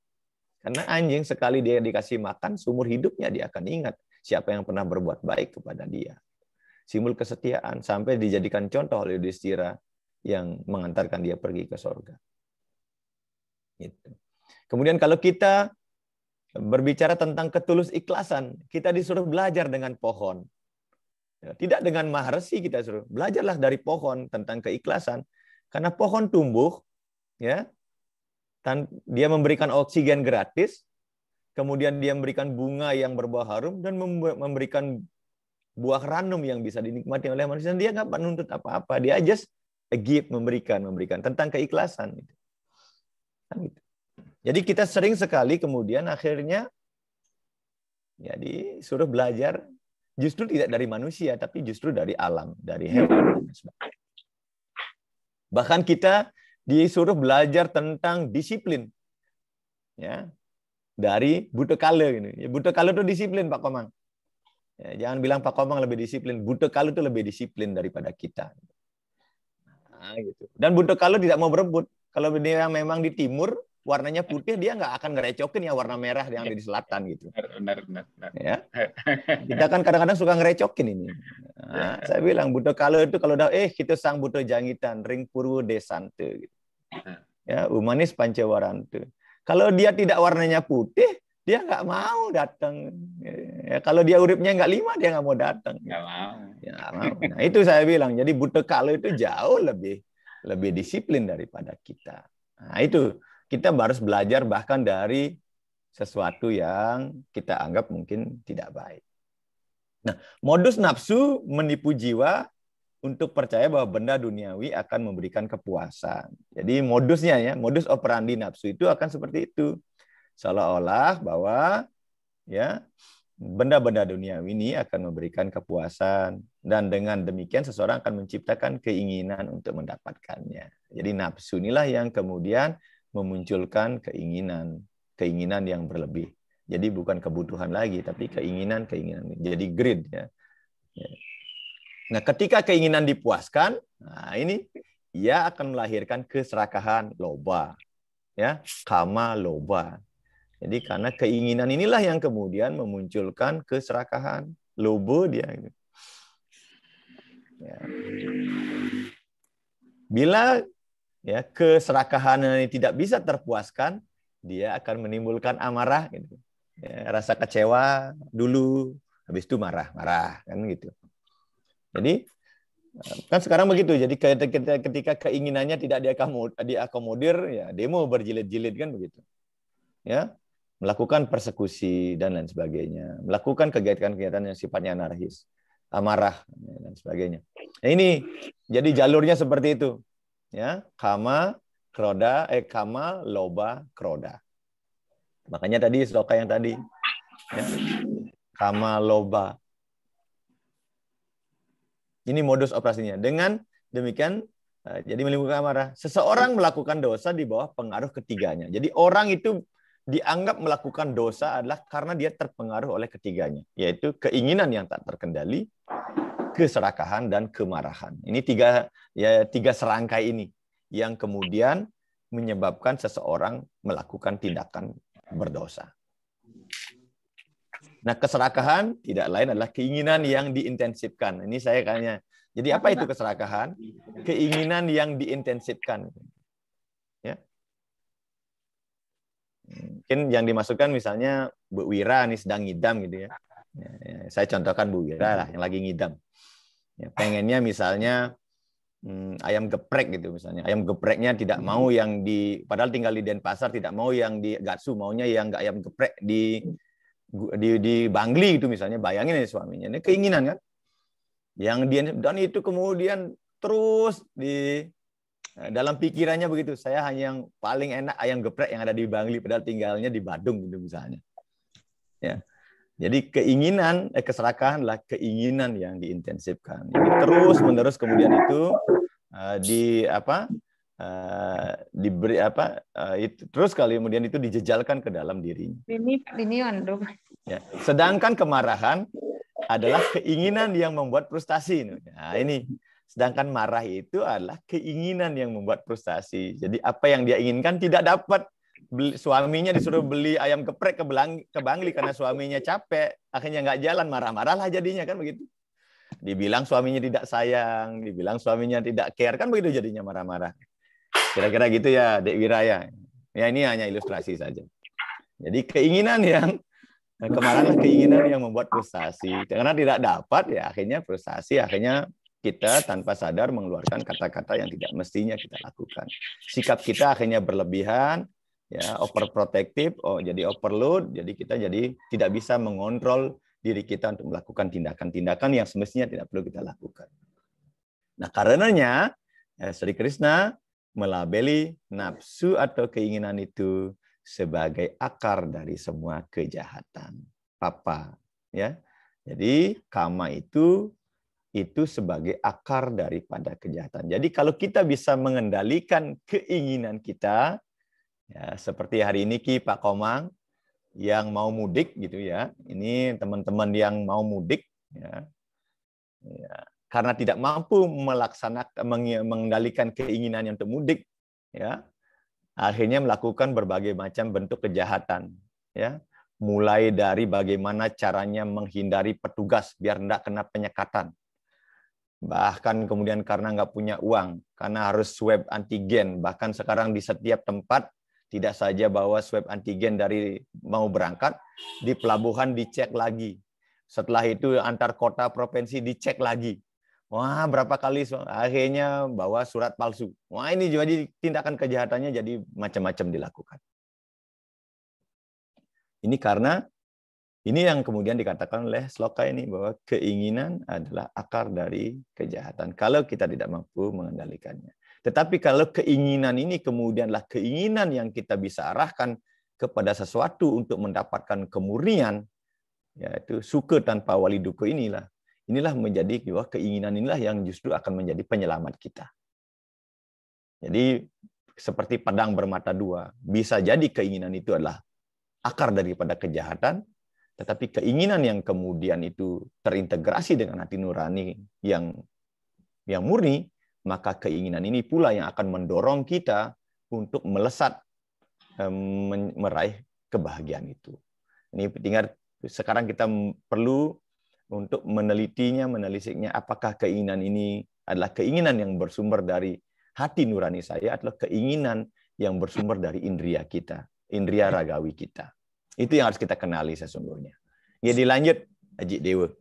Karena anjing sekali dia dikasih makan, seumur hidupnya dia akan ingat siapa yang pernah berbuat baik kepada dia. Simbol kesetiaan sampai dijadikan contoh oleh Yudhistira yang mengantarkan dia pergi ke surga. Gitu. Kemudian kalau kita berbicara tentang ketulus ikhlasan, kita disuruh belajar dengan pohon. Tidak dengan maharesi kita suruh. Belajarlah dari pohon tentang keikhlasan. Karena pohon tumbuh ya Dia memberikan oksigen gratis, kemudian dia memberikan bunga yang berbau harum, dan memberikan buah ranum yang bisa dinikmati oleh manusia. Dia nggak menuntut apa-apa. Dia just give, memberikan tentang keikhlasan. Jadi kita sering sekali kemudian akhirnya ya disuruh belajar justru tidak dari manusia, tapi justru dari alam, dari hewan. Bahkan kita disuruh belajar tentang disiplin, ya, dari Buto Kale ini. Ya, Buto Kale itu disiplin, Pak Komang. Ya, jangan bilang Pak Komang lebih disiplin. Buto Kale itu lebih disiplin daripada kita. Nah, gitu. Dan Buto Kale tidak mau berebut. Kalau dia memang di timur, warnanya putih, dia nggak akan ngerecokin ya warna merah yang ada di selatan gitu. Benar. Ya. Kita kan kadang-kadang suka ngerecokin ini. Nah, saya bilang Buto Kale itu kalau udah kita sang Buto Jangitan ring purwo desante gitu. Ya, umanis pancewarante. Kalau dia tidak warnanya putih, dia nggak mau datang. Ya, kalau dia uripnya nggak 5, dia nggak mau datang. Nggak mau. Ya, nggak mau. Nah, itu saya bilang. Jadi Buto Kale itu jauh lebih disiplin daripada kita. Nah, itu kita harus belajar bahkan dari sesuatu yang kita anggap mungkin tidak baik. Nah, modus nafsu menipu jiwa untuk percaya bahwa benda duniawi akan memberikan kepuasan. Jadi modusnya ya, modus operandi nafsu itu akan seperti itu. Seolah-olah bahwa ya benda-benda duniawi ini akan memberikan kepuasan, dan dengan demikian seseorang akan menciptakan keinginan untuk mendapatkannya. Jadi nafsu inilah yang kemudian memunculkan keinginan yang berlebih. Jadi bukan kebutuhan lagi, tapi keinginan. Jadi greed ya. Nah, ketika keinginan dipuaskan, nah ini ia akan melahirkan keserakahan, loba, ya, kama loba. Jadi karena keinginan inilah yang kemudian memunculkan keserakahan, loba dia. Ya. Bila ya keserakahan ini tidak bisa terpuaskan, dia akan menimbulkan amarah gitu. Ya, rasa kecewa dulu, habis itu marah kan gitu. Jadi kan sekarang begitu. Jadi ketika keinginannya tidak diakomodir, ya demo berjilid-jilid kan begitu. Ya, melakukan persekusi dan lain sebagainya, melakukan kegiatan-kegiatan yang sifatnya anarkis, amarah dan sebagainya. Nah, ini jadi jalurnya seperti itu. Ya, kama loba kroda. Makanya tadi sloka yang tadi ya, kama loba. Ini modus operasinya. Dengan demikian jadi menimbulkan amarah. Seseorang melakukan dosa di bawah pengaruh ketiganya. Jadi orang itu dianggap melakukan dosa adalah karena dia terpengaruh oleh ketiganya, yaitu keinginan yang tak terkendali, keserakahan, dan kemarahan. Ini tiga serangkai ini yang kemudian menyebabkan seseorang melakukan tindakan berdosa. Nah, keserakahan tidak lain adalah keinginan yang diintensifkan. Ini saya kayaknya. Jadi apa itu keserakahan? Keinginan yang diintensifkan. Ya. Mungkin yang dimasukkan misalnya Bu Wira nih sedang ngidam gitu ya. Saya contohkan Bu Wira lah yang lagi ngidam. Ya, pengennya misalnya ayam geprek gitu misalnya. Ayam gepreknya tidak mau yang padahal tinggal di Denpasar, tidak mau yang di Gatsu, maunya yang ayam geprek di Bangli gitu misalnya. Bayangin ya suaminya. Ini keinginan kan. Dan itu kemudian terus dalam pikirannya begitu. Saya hanya yang paling enak ayam geprek yang ada di Bangli padahal tinggalnya di Badung gitu misalnya. Ya. Jadi keserakahan adalah keinginan yang diintensifkan. Jadi terus-menerus kemudian itu terus kali kemudian itu dijejalkan ke dalam dirinya. Ya. Sedangkan kemarahan adalah keinginan yang membuat frustasi. Nah, ini sedangkan marah itu adalah keinginan yang membuat frustasi. Jadi apa yang dia inginkan tidak dapat. Suaminya disuruh beli ayam geprek ke Bangli karena suaminya capek, akhirnya nggak jalan, marah-marahlah jadinya kan begitu. Dibilang suaminya tidak sayang, dibilang suaminya tidak care, kan begitu jadinya marah-marah. Kira-kira gitu ya, Dek Wiraya. Ya ini hanya ilustrasi saja. Jadi kemarahan keinginan yang membuat frustasi. Karena tidak dapat ya akhirnya frustasi, akhirnya kita tanpa sadar mengeluarkan kata-kata yang tidak mestinya kita lakukan. Sikap kita akhirnya berlebihan, ya, overprotective, jadi overload, jadi kita jadi tidak bisa mengontrol diri kita untuk melakukan tindakan-tindakan yang semestinya tidak perlu kita lakukan. Nah, karenanya Sri Krishna melabeli nafsu atau keinginan itu sebagai akar dari semua kejahatan. Papa, ya. Jadi kama itu sebagai akar daripada kejahatan. Jadi kalau kita bisa mengendalikan keinginan kita, ya, seperti hari ini Pak Komang yang mau mudik gitu ya. Ini teman-teman yang mau mudik ya. Ya, karena tidak mampu melaksanakan mengendalikan keinginannya untuk mudik ya. Akhirnya melakukan berbagai macam bentuk kejahatan ya. Mulai dari bagaimana caranya menghindari petugas biar tidak kena penyekatan. Bahkan kemudian karena nggak punya uang, karena harus swab antigen. Bahkan sekarang di setiap tempat tidak saja bawa swab antigen dari mau berangkat, di pelabuhan dicek lagi. Setelah itu antar kota provinsi dicek lagi. Wah, berapa kali akhirnya bawa surat palsu. Wah, ini jadi tindakan kejahatannya jadi macam-macam dilakukan. Ini karena ini yang kemudian dikatakan oleh sloka ini bahwa keinginan adalah akar dari kejahatan. Kalau kita tidak mampu mengendalikannya. Tetapi kalau keinginan ini kemudianlah keinginan yang kita bisa arahkan kepada sesuatu untuk mendapatkan kemurnian, yaitu suka tanpa wali duka inilah menjadi bahwa keinginan inilah yang justru akan menjadi penyelamat kita. Jadi seperti pedang bermata dua, bisa jadi keinginan itu adalah akar daripada kejahatan, tetapi keinginan yang kemudian itu terintegrasi dengan hati nurani yang murni, maka keinginan ini pula yang akan mendorong kita untuk melesat meraih kebahagiaan itu. Ini tinggal sekarang kita perlu untuk menelitinya, menelisiknya apakah keinginan ini adalah keinginan yang bersumber dari hati nurani saya atau keinginan yang bersumber dari indria kita, indria ragawi kita. Itu yang harus kita kenali sesungguhnya. Ya, dilanjut, Haji Dewa.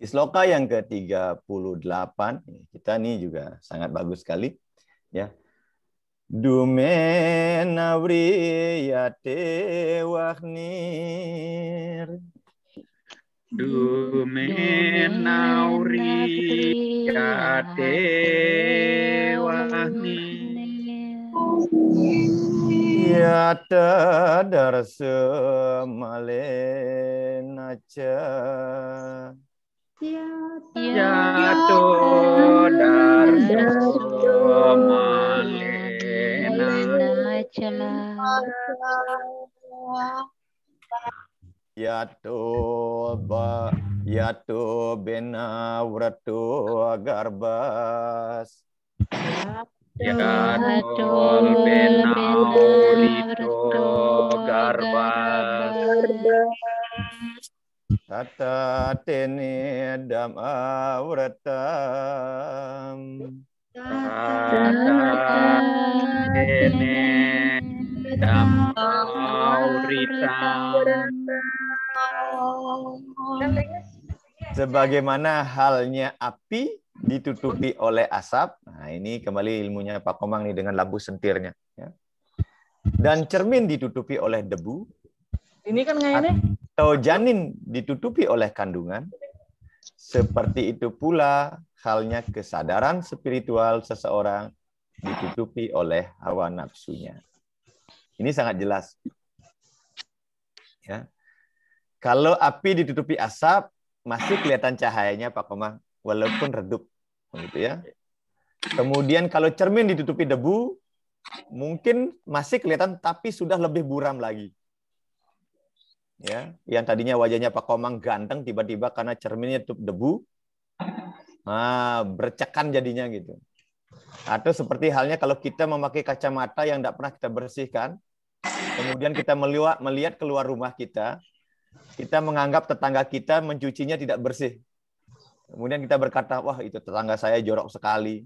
Di sloka yang ke-38, kita nih juga sangat bagus sekali. Ya. Dume navriyate wahnir. Dume navriyate wahnir. Yata darsa malenaca. Yato darso malenaca. Yato bena vrato agarbas. Yatol benaurito garbas. Tata tene dam avratam. Tata tene dam auritam. Sebagaimana halnya api ditutupi oleh asap. Nah, ini kembali ilmunya Pak Komang nih dengan lampu sentirnya. Ya. Dan cermin ditutupi oleh debu. Ini kan ngayaknya. Atau janin ditutupi oleh kandungan. Seperti itu pula halnya kesadaran spiritual seseorang ditutupi oleh hawa nafsunya. Ini sangat jelas. Ya. Kalau api ditutupi asap, masih kelihatan cahayanya Pak Komang, walaupun redup, gitu ya. Kemudian kalau cermin ditutupi debu, mungkin masih kelihatan, tapi sudah lebih buram lagi. Ya, yang tadinya wajahnya Pak Komang ganteng, tiba-tiba karena cerminnya tutup debu, bercekan jadinya gitu. Atau seperti halnya kalau kita memakai kacamata yang tidak pernah kita bersihkan, kemudian kita melihat keluar rumah kita menganggap tetangga kita mencucinya tidak bersih. Kemudian kita berkata, wah itu tetangga saya jorok sekali,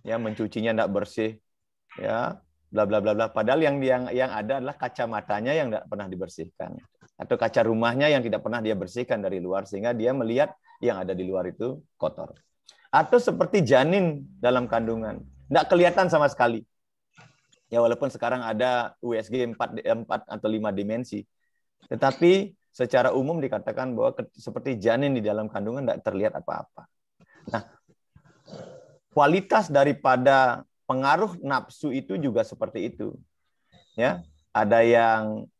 ya mencucinya tidak bersih, ya bla bla bla bla. Padahal yang ada adalah kacamatanya yang tidak pernah dibersihkan, atau kaca rumahnya yang tidak pernah dia bersihkan dari luar, sehingga dia melihat yang ada di luar itu kotor. atau seperti janin dalam kandungan. Nggak kelihatan sama sekali. Ya walaupun sekarang ada USG 4 atau 5 dimensi. Tetapi secara umum dikatakan bahwa seperti janin di dalam kandungan nggak terlihat apa-apa. Nah, kualitas daripada pengaruh nafsu itu juga seperti itu. Ya, ada yang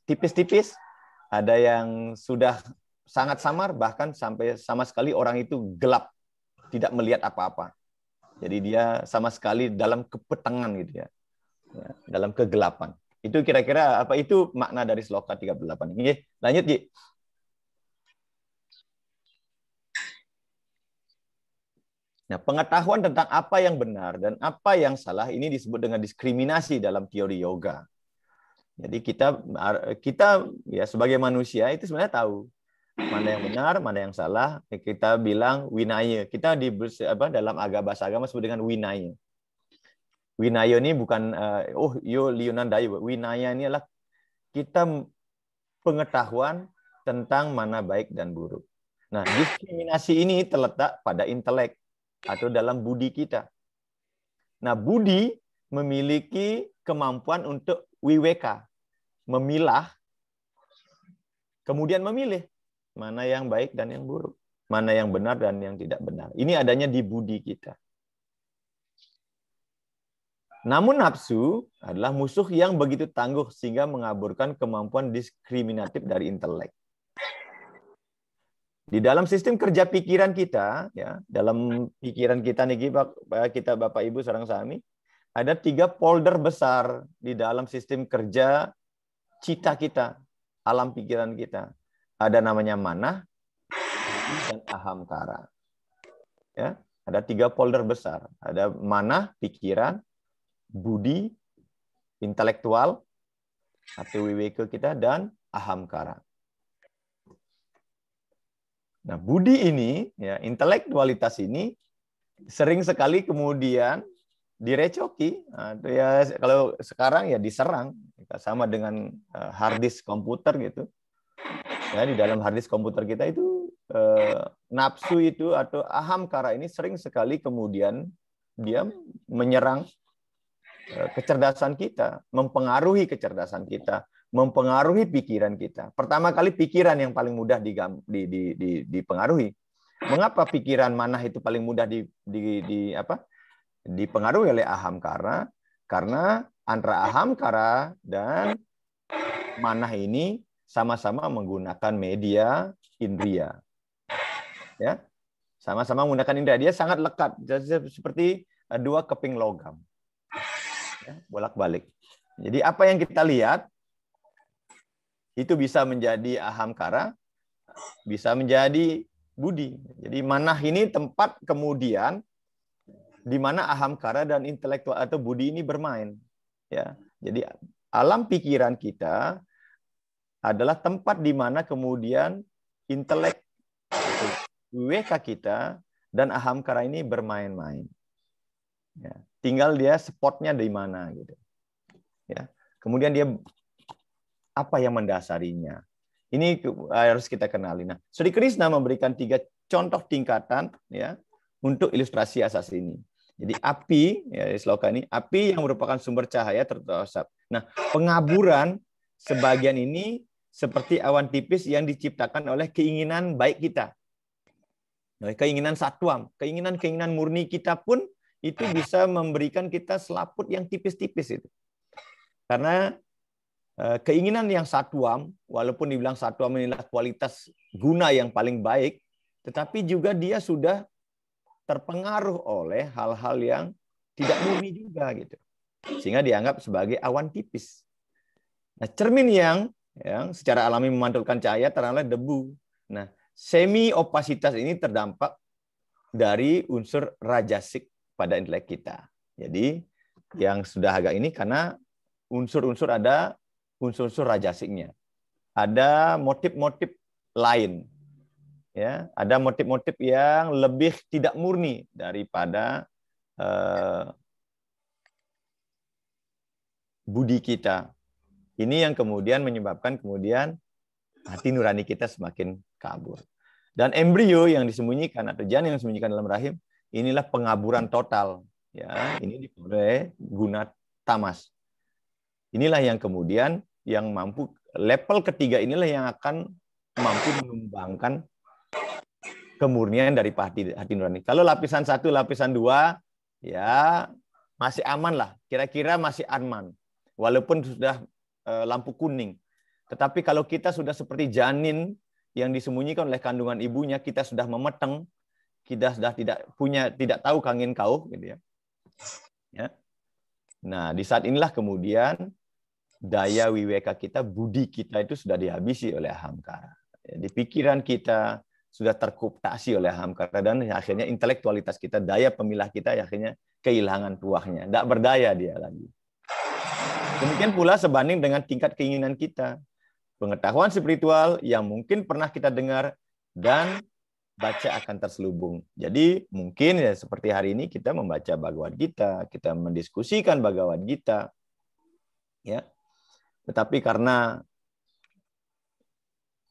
tipis-tipis, ada yang sudah sangat samar, bahkan sampai sama sekali orang itu gelap, tidak melihat apa-apa. Jadi dia sama sekali dalam kepetengan gitu ya, dalam kegelapan. Itu kira-kira apa itu makna dari sloka 38 ini. Lanjut, Ji. Nah, pengetahuan tentang apa yang benar dan apa yang salah ini disebut dengan diskriminasi dalam teori yoga. Jadi kita ya sebagai manusia itu sebenarnya tahu mana yang benar, mana yang salah. Kita bilang winaya. Kita dalam bahasa agama sebut dengan winaya. Winaya ini bukan Leonardo. Winaya ini adalah kita pengetahuan tentang mana baik dan buruk. Nah, diskriminasi ini terletak pada intelek atau dalam budi kita. Nah, budi memiliki kemampuan untuk wiweka, memilah, kemudian memilih mana yang baik dan yang buruk, mana yang benar dan yang tidak benar. Ini adanya di budi kita. Namun nafsu adalah musuh yang begitu tangguh sehingga mengaburkan kemampuan diskriminatif dari intelek. Di dalam sistem kerja pikiran kita, ya, dalam pikiran kita nih, kita Bapak Ibu sareng sami, ada 3 folder besar di dalam sistem kerja cita kita, alam pikiran kita. Ada namanya manah dan ahamkara. Ya, ada 3 folder besar. Ada manah, pikiran, budi, intelektual, atau wiweka kita, dan ahamkara. Nah, budi ini, ya, intelektualitas ini sering sekali kemudian direcoki, atau ya kalau sekarang ya diserang, sama dengan hard disk komputer gitu. Ya, di dalam hard disk komputer kita itu nafsu itu atau ahamkara ini sering sekali kemudian dia menyerang kecerdasan kita, mempengaruhi kecerdasan kita, mempengaruhi pikiran kita. Pertama kali pikiran yang paling mudah dipengaruhi. Mengapa pikiran manah itu paling mudah dipengaruhi oleh ahamkara? Karena antara ahamkara dan manah ini sama-sama menggunakan media indria. Ya. Sama-sama menggunakan indria. Dia sangat lekat, seperti 2 keping logam. Ya, bolak-balik. Jadi apa yang kita lihat itu bisa menjadi ahamkara, bisa menjadi budi. Jadi manah ini tempat kemudian di mana ahamkara dan intelektual atau budi ini bermain. Ya, jadi alam pikiran kita adalah tempat di mana kemudian intelek, wiweka kita dan ahamkara ini bermain-main. Ya, tinggal dia spotnya di mana gitu. Ya, kemudian dia apa yang mendasarinya. Ini harus kita kenali. Nah, Sri Krishna memberikan 3 contoh tingkatan ya untuk ilustrasi asas ini. Jadi api, ya sloka ini, api yang merupakan sumber cahaya terasap. Nah, pengaburan sebagian ini seperti awan tipis yang diciptakan oleh keinginan baik kita. Nah, keinginan satwam, keinginan murni kita pun itu bisa memberikan kita selaput yang tipis-tipis itu. Karena keinginan yang satwam, walaupun dibilang satwam inilah kualitas guna yang paling baik, tetapi juga dia sudah terpengaruh oleh hal-hal yang tidak murni juga gitu. Sehingga dianggap sebagai awan tipis. Nah, cermin yang secara alami memantulkan cahaya ternyata debu. Nah, semi opasitas ini terdampak dari unsur rajasik pada intelek kita. Jadi yang sudah agak ini karena unsur-unsur ada unsur-unsur rajasiknya. Ada motif-motif lain. Ya, ada motif-motif yang lebih tidak murni daripada budi kita. Ini yang kemudian menyebabkan kemudian hati nurani kita semakin kabur. Dan embrio yang disembunyikan atau janin yang disembunyikan dalam rahim, inilah pengaburan total. Ya, ini diperoleh guna tamas. Inilah yang kemudian yang mampu, level ketiga inilah yang akan mampu mengembangkan kemurnian dari hati nurani. Kalau lapisan 1, lapisan 2, ya masih aman lah. Kira-kira masih aman. Walaupun sudah lampu kuning. Tetapi kalau kita sudah seperti janin yang disembunyikan oleh kandungan ibunya, kita sudah memeteng, kita sudah tidak tahu kangin kauh, gitu ya. Ya. Nah, di saat inilah kemudian daya wiweka kita, budi kita itu sudah dihabisi oleh ahamkara. Di pikiran kita sudah terkooptasi oleh ahamkara, dan akhirnya intelektualitas kita, daya pemilah kita akhirnya kehilangan tuahnya, tidak berdaya dia lagi. Demikian pula sebanding dengan tingkat keinginan kita. Pengetahuan spiritual yang mungkin pernah kita dengar dan baca akan terselubung. Jadi mungkin ya seperti hari ini kita membaca Bhagavad Gita, kita mendiskusikan Bhagavad Gita, ya. Tetapi karena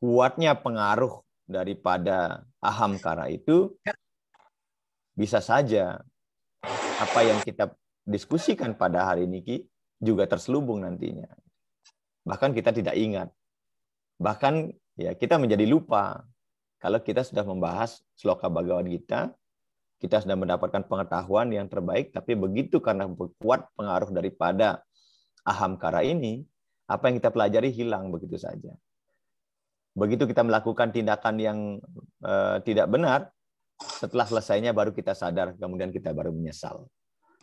kuatnya pengaruh daripada ahamkara itu, bisa saja apa yang kita diskusikan pada hari ini juga terselubung nantinya. Bahkan kita tidak ingat. Bahkan ya kita menjadi lupa. Kalau kita sudah membahas sloka Bhagavad Gita, kita sudah mendapatkan pengetahuan yang terbaik, tapi begitu karena kuat pengaruh daripada ahamkara ini, apa yang kita pelajari hilang begitu saja. Begitu kita melakukan tindakan yang tidak benar, setelah selesainya baru kita sadar, kemudian kita baru menyesal.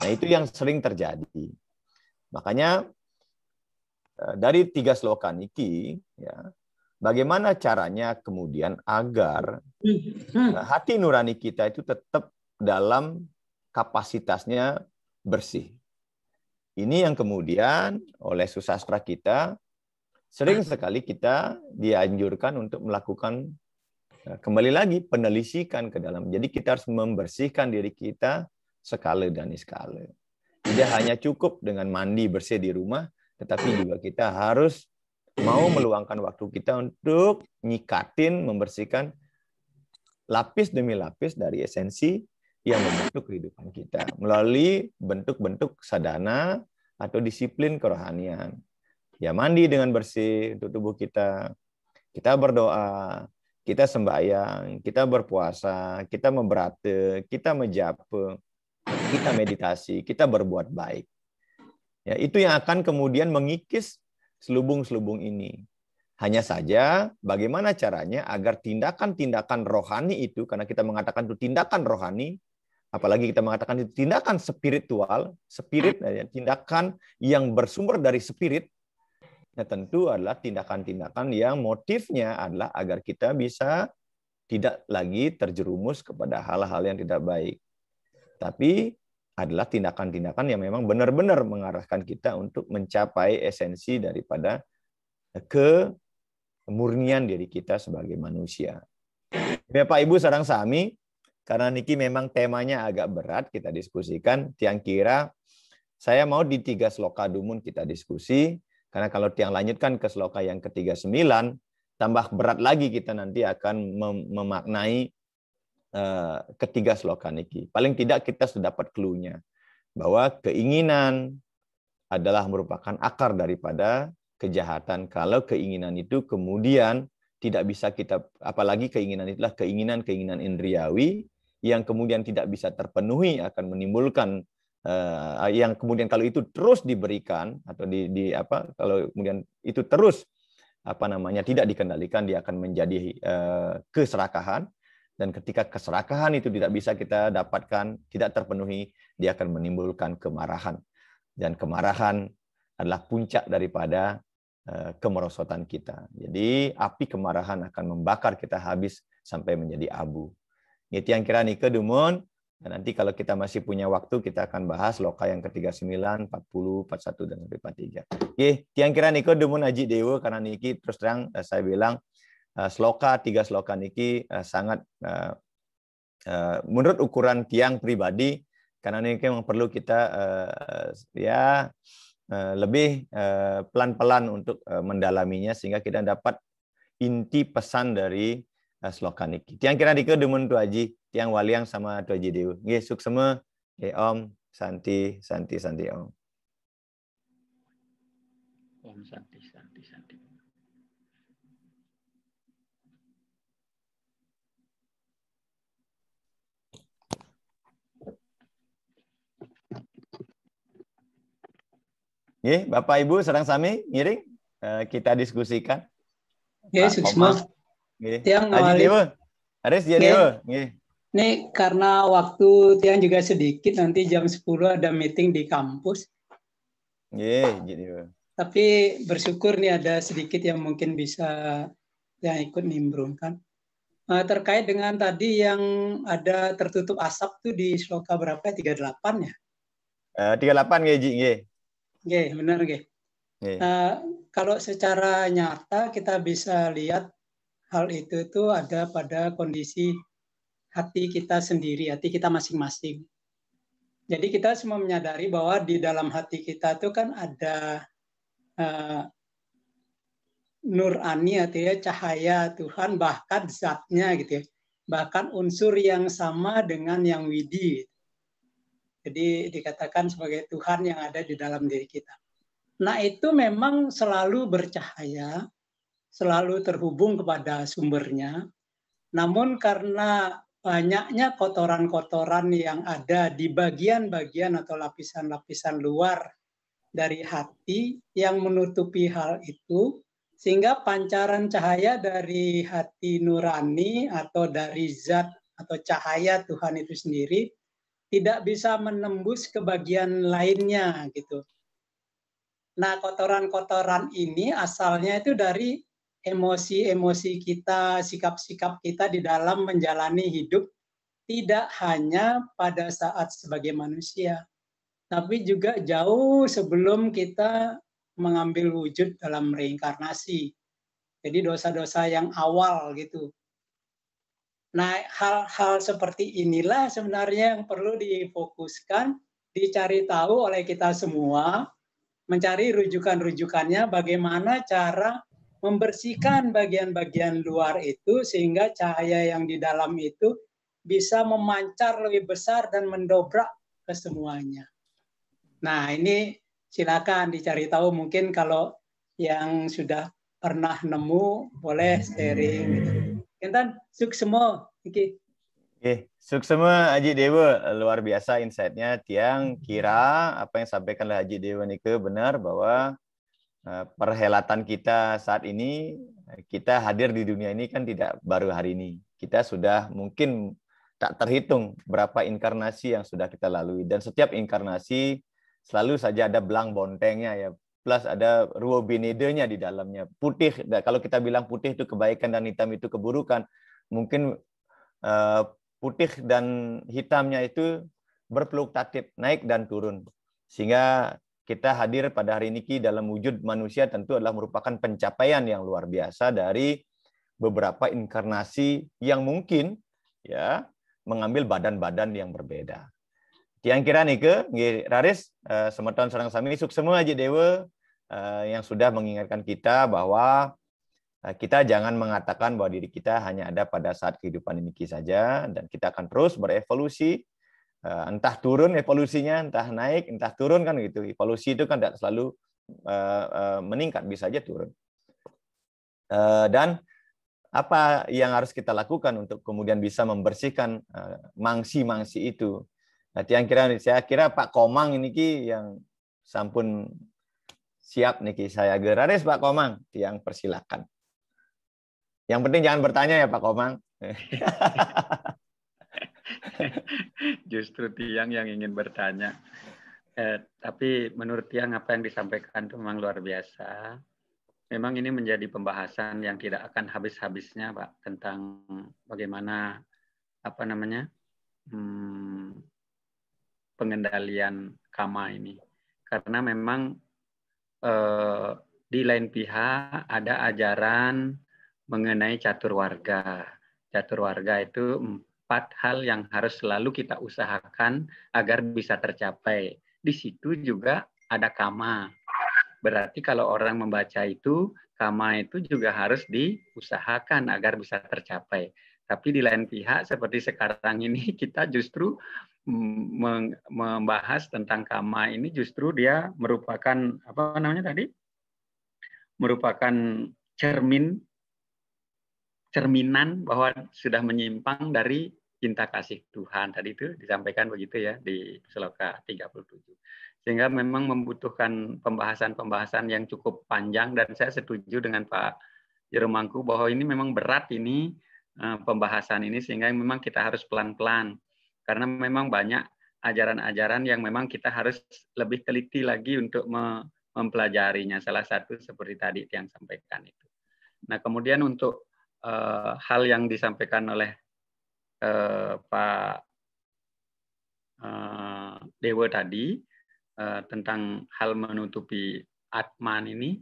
Nah, itu yang sering terjadi. Makanya dari 3 sloka niki, ya, bagaimana caranya kemudian agar hati nurani kita itu tetap dalam kapasitasnya bersih. Ini yang kemudian oleh susastra kita sering sekali kita dianjurkan untuk melakukan kembali lagi penelisikan ke dalam. Jadi kita harus membersihkan diri kita sekala dan niskala. Tidak hanya cukup dengan mandi bersih di rumah, tetapi juga kita harus mau meluangkan waktu kita untuk nyikatin, membersihkan lapis demi lapis dari esensi yang membentuk kehidupan kita melalui bentuk-bentuk sadhana atau disiplin kerohanian. Ya, mandi dengan bersih untuk tubuh kita. Kita berdoa, kita sembahyang, kita berpuasa, kita memberata, kita menjapa, kita meditasi, kita berbuat baik. Ya, itu yang akan kemudian mengikis selubung-selubung ini. Hanya saja bagaimana caranya agar tindakan-tindakan rohani itu, karena kita mengatakan itu tindakan rohani, apalagi kita mengatakan itu tindakan spiritual, spirit, tindakan yang bersumber dari spirit, ya tentu adalah tindakan-tindakan yang motifnya adalah agar kita bisa tidak lagi terjerumus kepada hal-hal yang tidak baik. Tapi adalah tindakan-tindakan yang memang benar-benar mengarahkan kita untuk mencapai esensi daripada kemurnian diri kita sebagai manusia. Bapak Ibu sareng sami, karena niki memang temanya agak berat kita diskusikan, tiang kira saya mau di 3 sloka dumun kita diskusi, karena kalau tiang lanjutkan ke sloka yang ke-39, tambah berat lagi kita nanti akan memaknai ketiga sloka niki. Paling tidak kita sudah dapat clue-nya bahwa keinginan adalah merupakan akar daripada kejahatan. Kalau keinginan itu kemudian tidak bisa kita, apalagi keinginan itulah keinginan indriawi yang kemudian tidak bisa terpenuhi, akan menimbulkan yang kemudian kalau itu terus diberikan atau kalau kemudian itu terus tidak dikendalikan, dia akan menjadi keserakahan. Dan ketika keserakahan itu tidak bisa kita dapatkan, tidak terpenuhi, dia akan menimbulkan kemarahan. Dan kemarahan adalah puncak daripada kemerosotan kita. Jadi api kemarahan akan membakar kita habis sampai menjadi abu. Itu yang kira nih kedumun. Dan nanti kalau kita masih punya waktu, kita akan bahas loka yang ke-39, 40, 41, dan 43. Oke, yang kira nih kedumun aji dewa, karena niki terus terang saya bilang, tiga sloka niki sangat menurut ukuran tiang pribadi, karena ini memang perlu kita lebih pelan-pelan untuk mendalaminya sehingga kita dapat inti pesan dari sloka niki. Tiang kira dike demen tu Haji, tiang waliang sama tu Haji Dewa. Nggih, suksema. Nggih, Om, Santi, Om. Om Santi. Nggih, Bapak Ibu sedang sami ngiring kita diskusikan. Nggih, suksma. Nggih. Tiang Haji awali. Dewa. Haris Haji Dewa. Nggih. Ini karena waktu tiang juga sedikit, nanti jam 10 ada meeting di kampus. Nggih, Haji Dewa. Tapi bersyukur nih ada sedikit yang mungkin bisa yang ikut nimbrungkan. Terkait dengan tadi yang ada tertutup asap tuh di sloka berapa? 38 ya? 38 nggih, Ji, nggih. Nggih, benar nggih. Kalau secara nyata kita bisa lihat hal itu ada pada kondisi hati kita sendiri, hati kita masing-masing. Jadi kita semua menyadari bahwa di dalam hati kita itu kan ada nurani, artinya cahaya Tuhan, bahkan zatnya gitu ya, bahkan unsur yang sama dengan yang widi. Jadi dikatakan sebagai Tuhan yang ada di dalam diri kita. Nah itu memang selalu bercahaya, selalu terhubung kepada sumbernya. Namun karena banyaknya kotoran-kotoran yang ada di bagian-bagian atau lapisan-lapisan luar dari hati yang menutupi hal itu, sehingga pancaran cahaya dari hati nurani atau dari zat atau cahaya Tuhan itu sendiri tidak bisa menembus ke bagian lainnya gitu. Nah, kotoran-kotoran ini asalnya itu dari emosi-emosi kita, sikap-sikap kita di dalam menjalani hidup, tidak hanya pada saat sebagai manusia, tapi juga jauh sebelum kita mengambil wujud dalam reinkarnasi. Jadi dosa-dosa yang awal gitu. Nah, hal-hal seperti inilah sebenarnya yang perlu difokuskan, dicari tahu oleh kita semua, mencari rujukan-rujukannya bagaimana cara membersihkan bagian-bagian luar itu sehingga cahaya yang di dalam itu bisa memancar lebih besar dan mendobrak ke semuanya. Nah, ini silakan dicari tahu, mungkin kalau yang sudah pernah nemu boleh sharing gitu. Kentan suksema iki. Oke, suksema Haji Dewa, luar biasa insight-nya. Tiang kira apa yang sampaikan oleh Haji Dewa nike benar bahwa perhelatan kita saat ini, kita hadir di dunia ini kan tidak baru hari ini. Kita sudah mungkin tak terhitung berapa inkarnasi yang sudah kita lalui, dan setiap inkarnasi selalu saja ada belang bontengnya ya, plus ada ruo binedenya di dalamnya. Putih, kalau kita bilang putih itu kebaikan dan hitam itu keburukan, mungkin putih dan hitamnya itu berfluktuatif, naik dan turun. Sehingga kita hadir pada hari ini dalam wujud manusia tentu adalah merupakan pencapaian yang luar biasa dari beberapa inkarnasi yang mungkin ya mengambil badan-badan yang berbeda. Tiang kira nike, Raris, semeton sareng sami suksema Haji Dewa yang sudah mengingatkan kita bahwa kita jangan mengatakan bahwa diri kita hanya ada pada saat kehidupan ini saja, dan kita akan terus berevolusi, entah turun evolusinya, entah naik, entah turun kan gitu. Evolusi itu kan tidak selalu meningkat, bisa saja turun. Dan apa yang harus kita lakukan untuk kemudian bisa membersihkan mangsi-mangsi itu? Nah, saya kira Pak Komang ini yang sampun siap niki saya geraris Pak Komang, yang persilakan. Yang penting jangan bertanya ya Pak Komang. Justru Tiang yang ingin bertanya. Tapi menurut Tiang apa yang disampaikan itu memang luar biasa. Memang ini menjadi pembahasan yang tidak akan habis-habisnya Pak, tentang bagaimana pengendalian kama ini. Karena memang di lain pihak ada ajaran mengenai catur warga. Catur warga itu 4 hal yang harus selalu kita usahakan agar bisa tercapai. Di situ juga ada kama. Berarti kalau orang membaca itu, kama itu juga harus diusahakan agar bisa tercapai. Tapi di lain pihak seperti sekarang ini kita justru membahas tentang kama ini justru dia merupakan apa namanya tadi? Merupakan cerminan bahwa sudah menyimpang dari cinta kasih Tuhan. Tadi itu disampaikan begitu ya di Sloka 37. Sehingga memang membutuhkan pembahasan-pembahasan yang cukup panjang, dan saya setuju dengan Pak Jeromangku bahwa ini memang berat ini pembahasan ini, sehingga memang kita harus pelan-pelan. Karena memang banyak ajaran-ajaran yang memang kita harus lebih teliti lagi untuk mempelajarinya. Salah satu seperti tadi yang sampaikan itu. Nah, kemudian untuk hal yang disampaikan oleh Pak Dewa tadi tentang hal menutupi Atman ini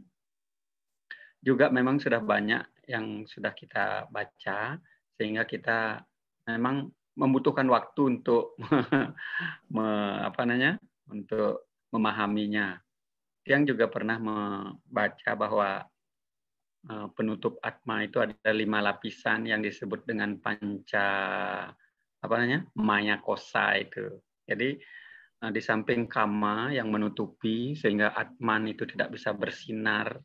juga memang sudah banyak yang sudah kita baca, sehingga kita memang membutuhkan waktu untuk untuk memahaminya. Yang juga pernah membaca bahwa penutup Atma itu ada 5 lapisan yang disebut dengan maya kosa itu. Jadi di samping kama yang menutupi sehingga Atman itu tidak bisa bersinar,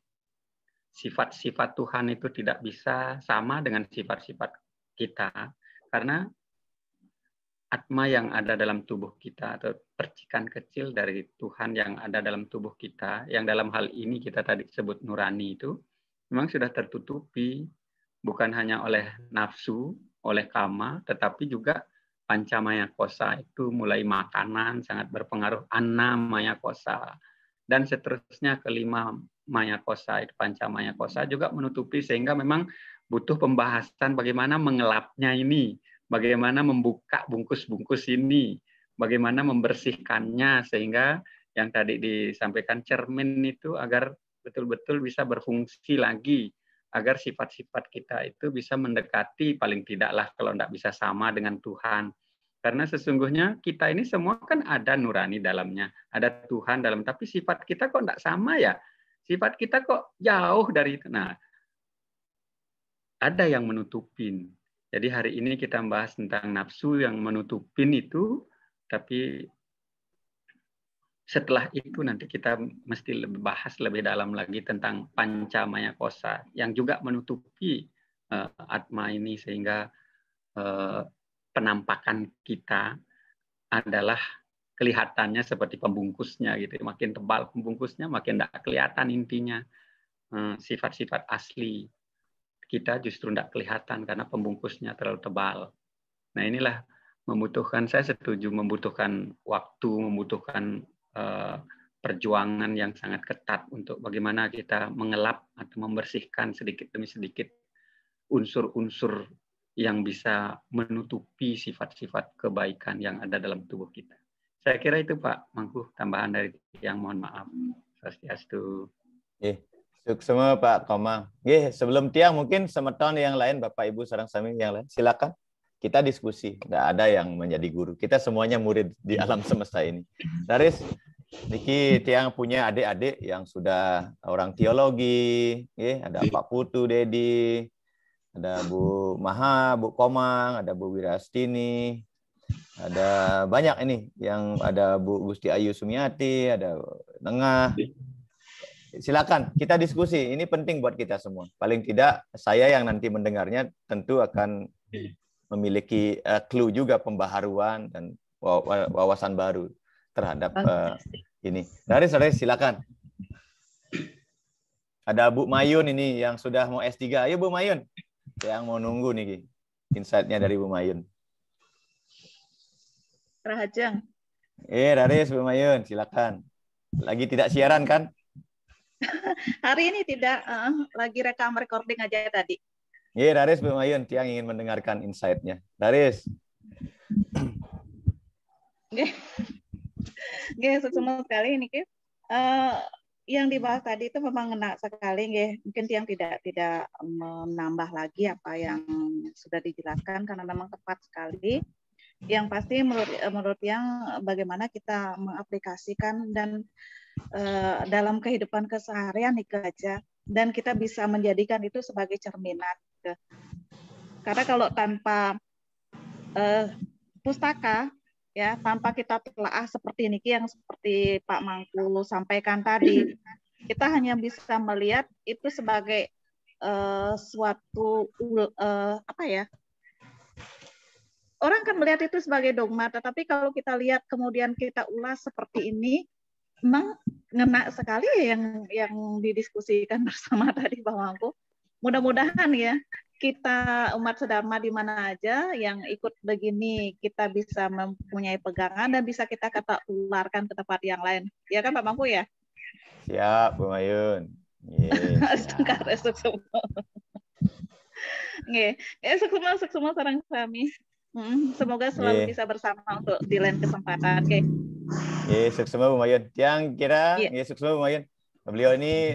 sifat-sifat Tuhan itu tidak bisa sama dengan sifat-sifat kita, karena Atma yang ada dalam tubuh kita atau percikan kecil dari Tuhan yang ada dalam tubuh kita, yang dalam hal ini kita tadi sebut nurani itu, memang sudah tertutupi bukan hanya oleh nafsu, oleh kama, tetapi juga pancamaya kosa itu mulai makanan sangat berpengaruh, anna maya kosa, dan seterusnya kelima maya kosa itu pancamaya kosa juga menutupi, sehingga memang butuh pembahasan bagaimana mengelapnya ini, bagaimana membuka bungkus-bungkus ini, bagaimana membersihkannya sehingga yang tadi disampaikan cermin itu agar betul-betul bisa berfungsi lagi, agar sifat-sifat kita itu bisa mendekati, paling tidaklah kalau tidak bisa sama dengan Tuhan. Karena sesungguhnya kita ini semua kan ada nurani dalamnya, ada Tuhan dalam, tapi sifat kita kok tidak sama ya? Sifat kita kok jauh dari itu. Nah, ada yang menutupin. Jadi hari ini kita membahas tentang nafsu yang menutupin itu, tapi setelah itu nanti kita mesti bahas lebih dalam lagi tentang pancamaya kosa yang juga menutupi Atma ini, sehingga penampakan kita adalah kelihatannya seperti pembungkusnya gitu. Makin tebal pembungkusnya, makin tidak kelihatan intinya. Sifat-sifat asli kita justru tidak kelihatan karena pembungkusnya terlalu tebal. Nah, inilah membutuhkan, saya setuju, membutuhkan waktu, membutuhkan perjuangan yang sangat ketat untuk bagaimana kita mengelap atau membersihkan sedikit demi sedikit unsur-unsur yang bisa menutupi sifat-sifat kebaikan yang ada dalam tubuh kita. Saya kira itu Pak Mangku, tambahan dari yang mohon maaf. Swastiastu. Semua Pak Komang. Sebelum tiang mungkin semeton yang lain, Bapak Ibu sareng sami yang lain, silakan. Kita diskusi. Tidak ada yang menjadi guru. Kita semuanya murid di alam semesta ini. Daris, Niki tiang punya adik-adik yang sudah orang teologi, ada Pak Putu Dedi, ada Bu Maha, Bu Komang, ada Bu Wirastini, ada banyak ini yang ada Bu Gusti Ayu Sumiati, ada Tengah. Silakan kita diskusi. Ini penting buat kita semua. Paling tidak saya yang nanti mendengarnya tentu akan memiliki clue juga, pembaharuan dan wawasan baru terhadap ini. Daris, silakan. Ada Bu Mayun ini yang sudah mau S3. Ayo Bu Mayun. Yang mau nunggu nih insight-nya dari Bu Mayun. Rahajeng. Daris, Bu Mayun, silakan. Lagi tidak siaran kan? Hari ini tidak, lagi rekam recording aja tadi. Daris, Bu Mayun, tiang ingin mendengarkan insight-nya. Daris. Semua sekali ini yang dibahas tadi itu memang ngena sekali, mungkin tiang tidak menambah lagi apa yang sudah dijelaskan karena memang tepat sekali. Yang pasti menurut yang bagaimana kita mengaplikasikan dan dalam kehidupan keseharian nih aja dan kita bisa menjadikan itu sebagai cerminan. Karena kalau tanpa pustaka, ya, tanpa kita telaah seperti ini yang seperti Pak Mangku sampaikan tadi, kita hanya bisa melihat itu sebagai suatu apa ya? Orang kan melihat itu sebagai dogma, tetapi kalau kita lihat kemudian kita ulas seperti ini, memang ngena sekali yang didiskusikan bersama tadi Pak Mangku. Mudah-mudahan ya kita umat sedharma di mana aja yang ikut begini kita bisa mempunyai pegangan dan bisa kita tularkan ke tempat yang lain. Ya kan Pak Mangku ya? Siap, Bu Mayun. Sukses sareng kami. Semoga selalu bisa bersama untuk di lain kesempatan. Sukses Bu Mayun. Yang kira, sukses Bu Mayun. Beliau ini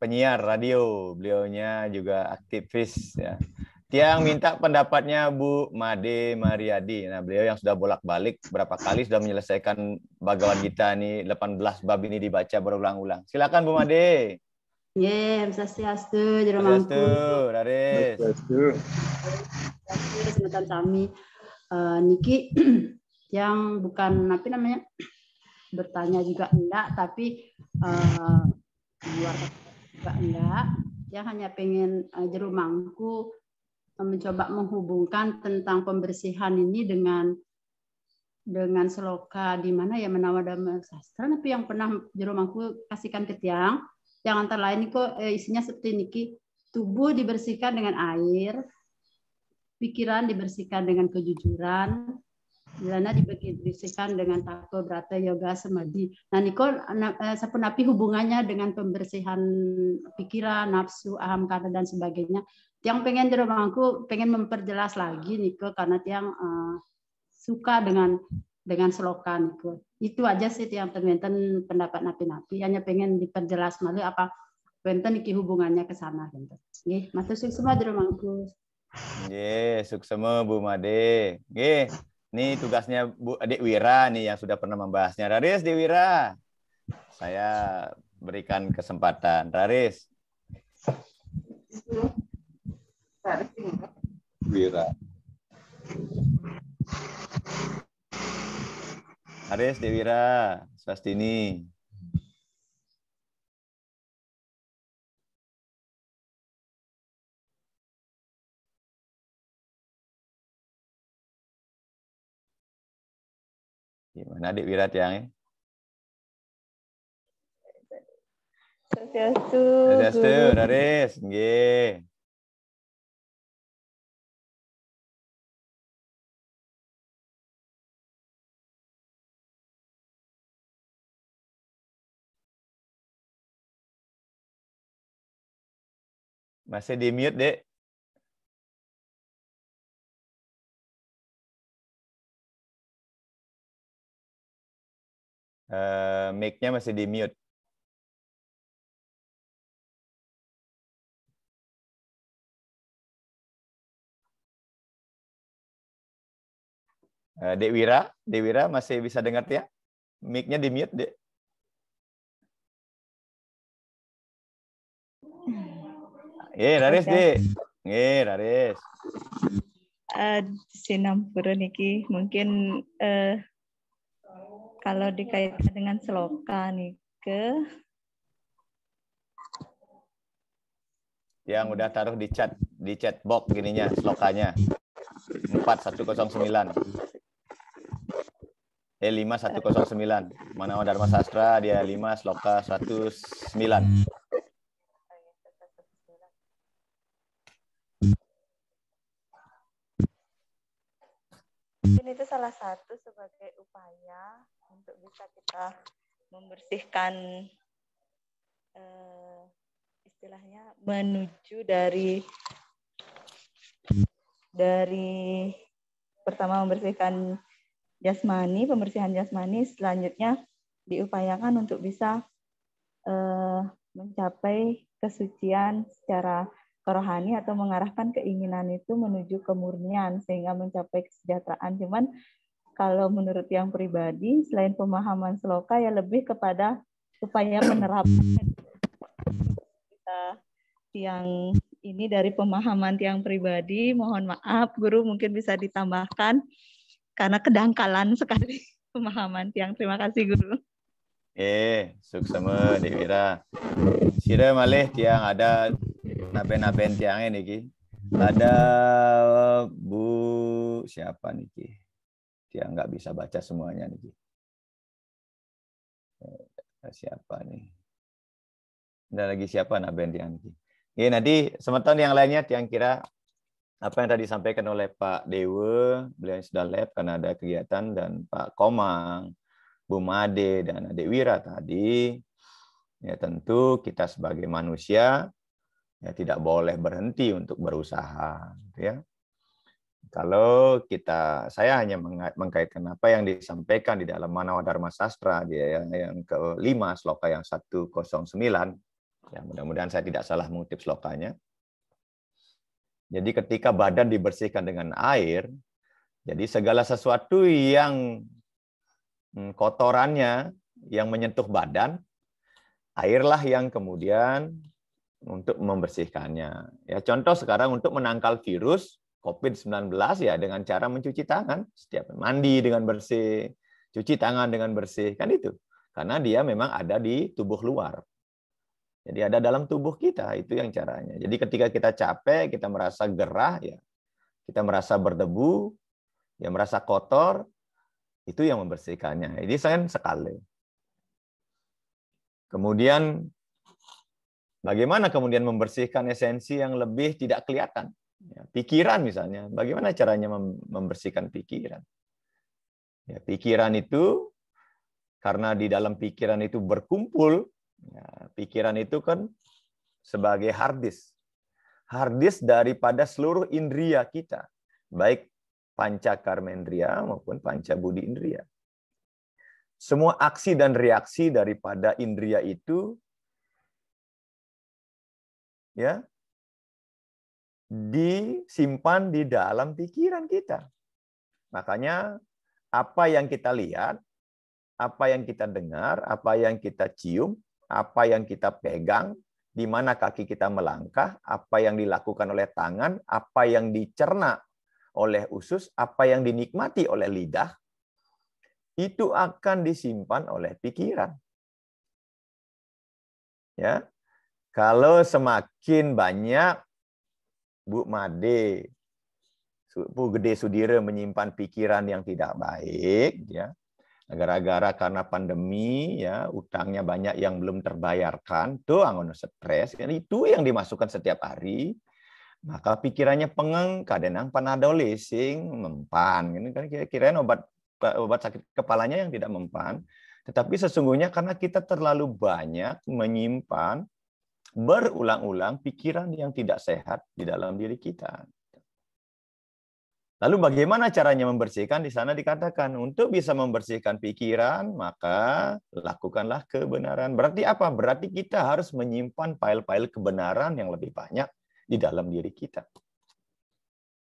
penyiar radio, beliaunya juga aktivis ya. Tiang minta pendapatnya Bu Made Mariadi. Nah, beliau yang sudah bolak-balik berapa kali sudah menyelesaikan Bhagavad Gita nih, 18 bab ini dibaca berulang-ulang. Silakan Bu Made. Swastiastu, Jero Mangku. Raris. Sebentar kami Niki yang bukan apa namanya bertanya juga enggak, tapi luar juga enggak, yang hanya pengen Jero Mangku mencoba menghubungkan tentang pembersihan ini dengan seloka di mana ya Menawa Dhamma Sastra, tapi yang pernah Jero Mangku kasihkan ke tiang, yang antara lain kok isinya seperti niki, tubuh dibersihkan dengan air, pikiran dibersihkan dengan kejujuran, dana dibersihkan dengan tako, brata, yoga, samadhi. Nah, niko sapunapi hubungannya dengan pembersihan pikiran, nafsu, ahamkara dan sebagainya. Yang pengen Jero Mangku pengen memperjelas lagi niko karena tiang suka dengan seloka niko. Itu aja sih yang termenten pendapat napi-napi, hanya pengen diperjelas malu apa penten iki hubungannya ke sana gitu. Nggih, matur suwun semua Jero Mangku. Nggih, sukses Bu Made. Nggih. Ini tugasnya Bu Adik Wira nih yang sudah pernah membahasnya. Raris di Wira. Saya berikan kesempatan. Raris. Wira. Raris di Wira. Swastini. Gimana Adik Wira tiangnya? Swastiastu, Raris. Nggih. Masih di mute, Dek. Mic-nya masih di mute. Dek Wira masih bisa dengar ya? Mic-nya di mute, Dek. Raris, Dek. Raris. Sinampura niki mungkin kalau dikaitkan dengan seloka nike yang udah taruh di chat box gininya selokanya 4109 5109 Manawa Dharma Sastra dia 5 sloka 109. Mungkin itu salah satu sebagai upaya untuk bisa kita membersihkan istilahnya menuju dari pertama membersihkan jasmani, pembersihan jasmani, selanjutnya diupayakan untuk bisa mencapai kesucian secara rohani atau mengarahkan keinginan itu menuju kemurnian sehingga mencapai kesejahteraan. Cuman kalau menurut yang pribadi selain pemahaman seloka ya lebih kepada upaya penerapan kita Tiang ini dari pemahaman tiang pribadi. Mohon maaf, Guru, mungkin bisa ditambahkan karena kedangkalan sekali pemahaman tiang. Terima kasih, Guru. Suksema Dewira. Sira malih tiang ada naben-naben tiang ini ki. Ada Bu siapa niki? Tiang nggak bisa baca semuanya niki. Siapa nih? Ada lagi siapa naben tiang niki? Nanti semeton yang lainnya tiang kira apa yang tadi disampaikan oleh Pak Dewa, beliau sudah live karena ada kegiatan, dan Pak Komang, Bu Made, dan Adik Wira tadi, ya tentu kita sebagai manusia ya tidak boleh berhenti untuk berusaha, ya. Kalau saya hanya mengkaitkan apa yang disampaikan di dalam Manawa Dharma Sastra yang kelima, sloka yang 109, ya mudah-mudahan saya tidak salah mengutip slokanya. Jadi ketika badan dibersihkan dengan air, jadi segala sesuatu yang kotorannya yang menyentuh badan, airlah yang kemudian untuk membersihkannya. Ya, contoh sekarang untuk menangkal virus COVID-19 ya dengan cara mencuci tangan, setiap mandi dengan bersih, cuci tangan dengan bersih, kan itu. Karena dia memang ada di tubuh luar. Jadi ada dalam tubuh kita, itu yang caranya. Jadi ketika kita capek, kita merasa gerah, ya, kita merasa berdebu, ya merasa kotor, itu yang membersihkannya. Ini saya sekali. Kemudian bagaimana kemudian membersihkan esensi yang lebih tidak kelihatan? Ya, pikiran misalnya, bagaimana caranya membersihkan pikiran? Ya, pikiran itu, karena di dalam pikiran itu berkumpul, ya, pikiran itu kan sebagai hard disk. Hard disk daripada seluruh indria kita, baik panca karmendria maupun panca budi indria. Semua aksi dan reaksi daripada indria itu ya disimpan di dalam pikiran kita. Makanya apa yang kita lihat, apa yang kita dengar, apa yang kita cium, apa yang kita pegang, di mana kaki kita melangkah, apa yang dilakukan oleh tangan, apa yang dicerna oleh usus, apa yang dinikmati oleh lidah, itu akan disimpan oleh pikiran. Ya. Kalau semakin banyak Bu Made, Bu Gede Sudira menyimpan pikiran yang tidak baik, ya, gara-gara karena pandemi, ya, utangnya banyak yang belum terbayarkan, tuh angono stres, itu yang dimasukkan setiap hari, maka pikirannya pengeng, kadang panadol sing mempan, ini kan kira-kira obat sakit kepalanya yang tidak mempan, tetapi sesungguhnya karena kita terlalu banyak menyimpan berulang-ulang pikiran yang tidak sehat di dalam diri kita. Lalu bagaimana caranya membersihkan? Di sana dikatakan, untuk bisa membersihkan pikiran, maka lakukanlah kebenaran. Berarti apa? Berarti kita harus menyimpan file-file kebenaran yang lebih banyak di dalam diri kita.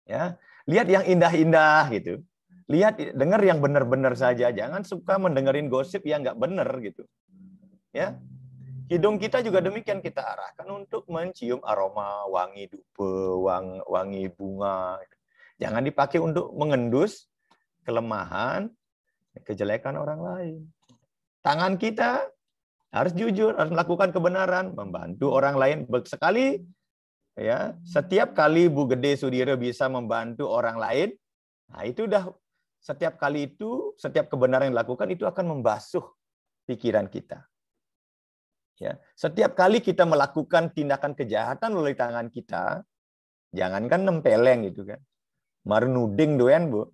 Ya, lihat yang indah-indah gitu. Lihat, dengar yang benar-benar saja. Jangan suka mendengarin gosip yang nggak benar gitu. Ya, hidung kita juga demikian kita arahkan untuk mencium aroma wangi dupa, wangi bunga. Jangan dipakai untuk mengendus kelemahan, kejelekan orang lain. Tangan kita harus jujur, harus melakukan kebenaran, membantu orang lain. Sekali, ya, setiap kali Bu Gede Sudira bisa membantu orang lain, nah itu udah setiap kali itu, setiap kebenaran yang dilakukan itu akan membasuh pikiran kita. Ya, setiap kali kita melakukan tindakan kejahatan melalui tangan kita, jangankan nempeleng gitu kan. Maru nuding doen Bu,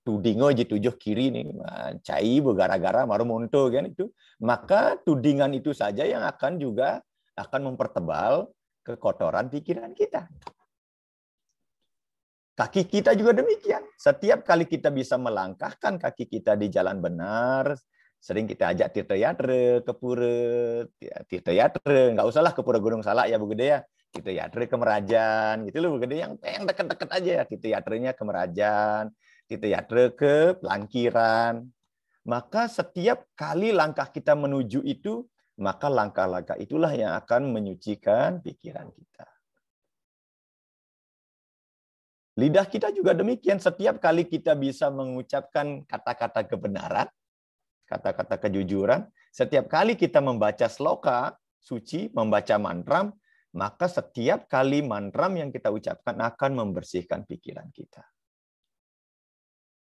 tudingo ji tujuh kiri nih, cai Bu gara-gara maru monto kan itu. Maka tudingan itu saja yang akan mempertebal kekotoran pikiran kita. Kaki kita juga demikian. Setiap kali kita bisa melangkahkan kaki kita di jalan benar, sering kita ajak Tirta Yatra ke pura, Tirta Yatra, nggak usahlah ke pura Gunung Salak ya Bu Gede ya. Tirta Yatra ke Merajan, gitu loh Bu Gede, yang dekat-dekat aja ya. Tirta Yatranya ke Merajan, Tirta Yatra ke Pelangkiran. Maka setiap kali langkah kita menuju itu, maka langkah-langkah itulah yang akan menyucikan pikiran kita. Lidah kita juga demikian. Setiap kali kita bisa mengucapkan kata-kata kebenaran, kata-kata kejujuran, setiap kali kita membaca sloka suci, membaca mantram, maka setiap kali mantram yang kita ucapkan akan membersihkan pikiran kita.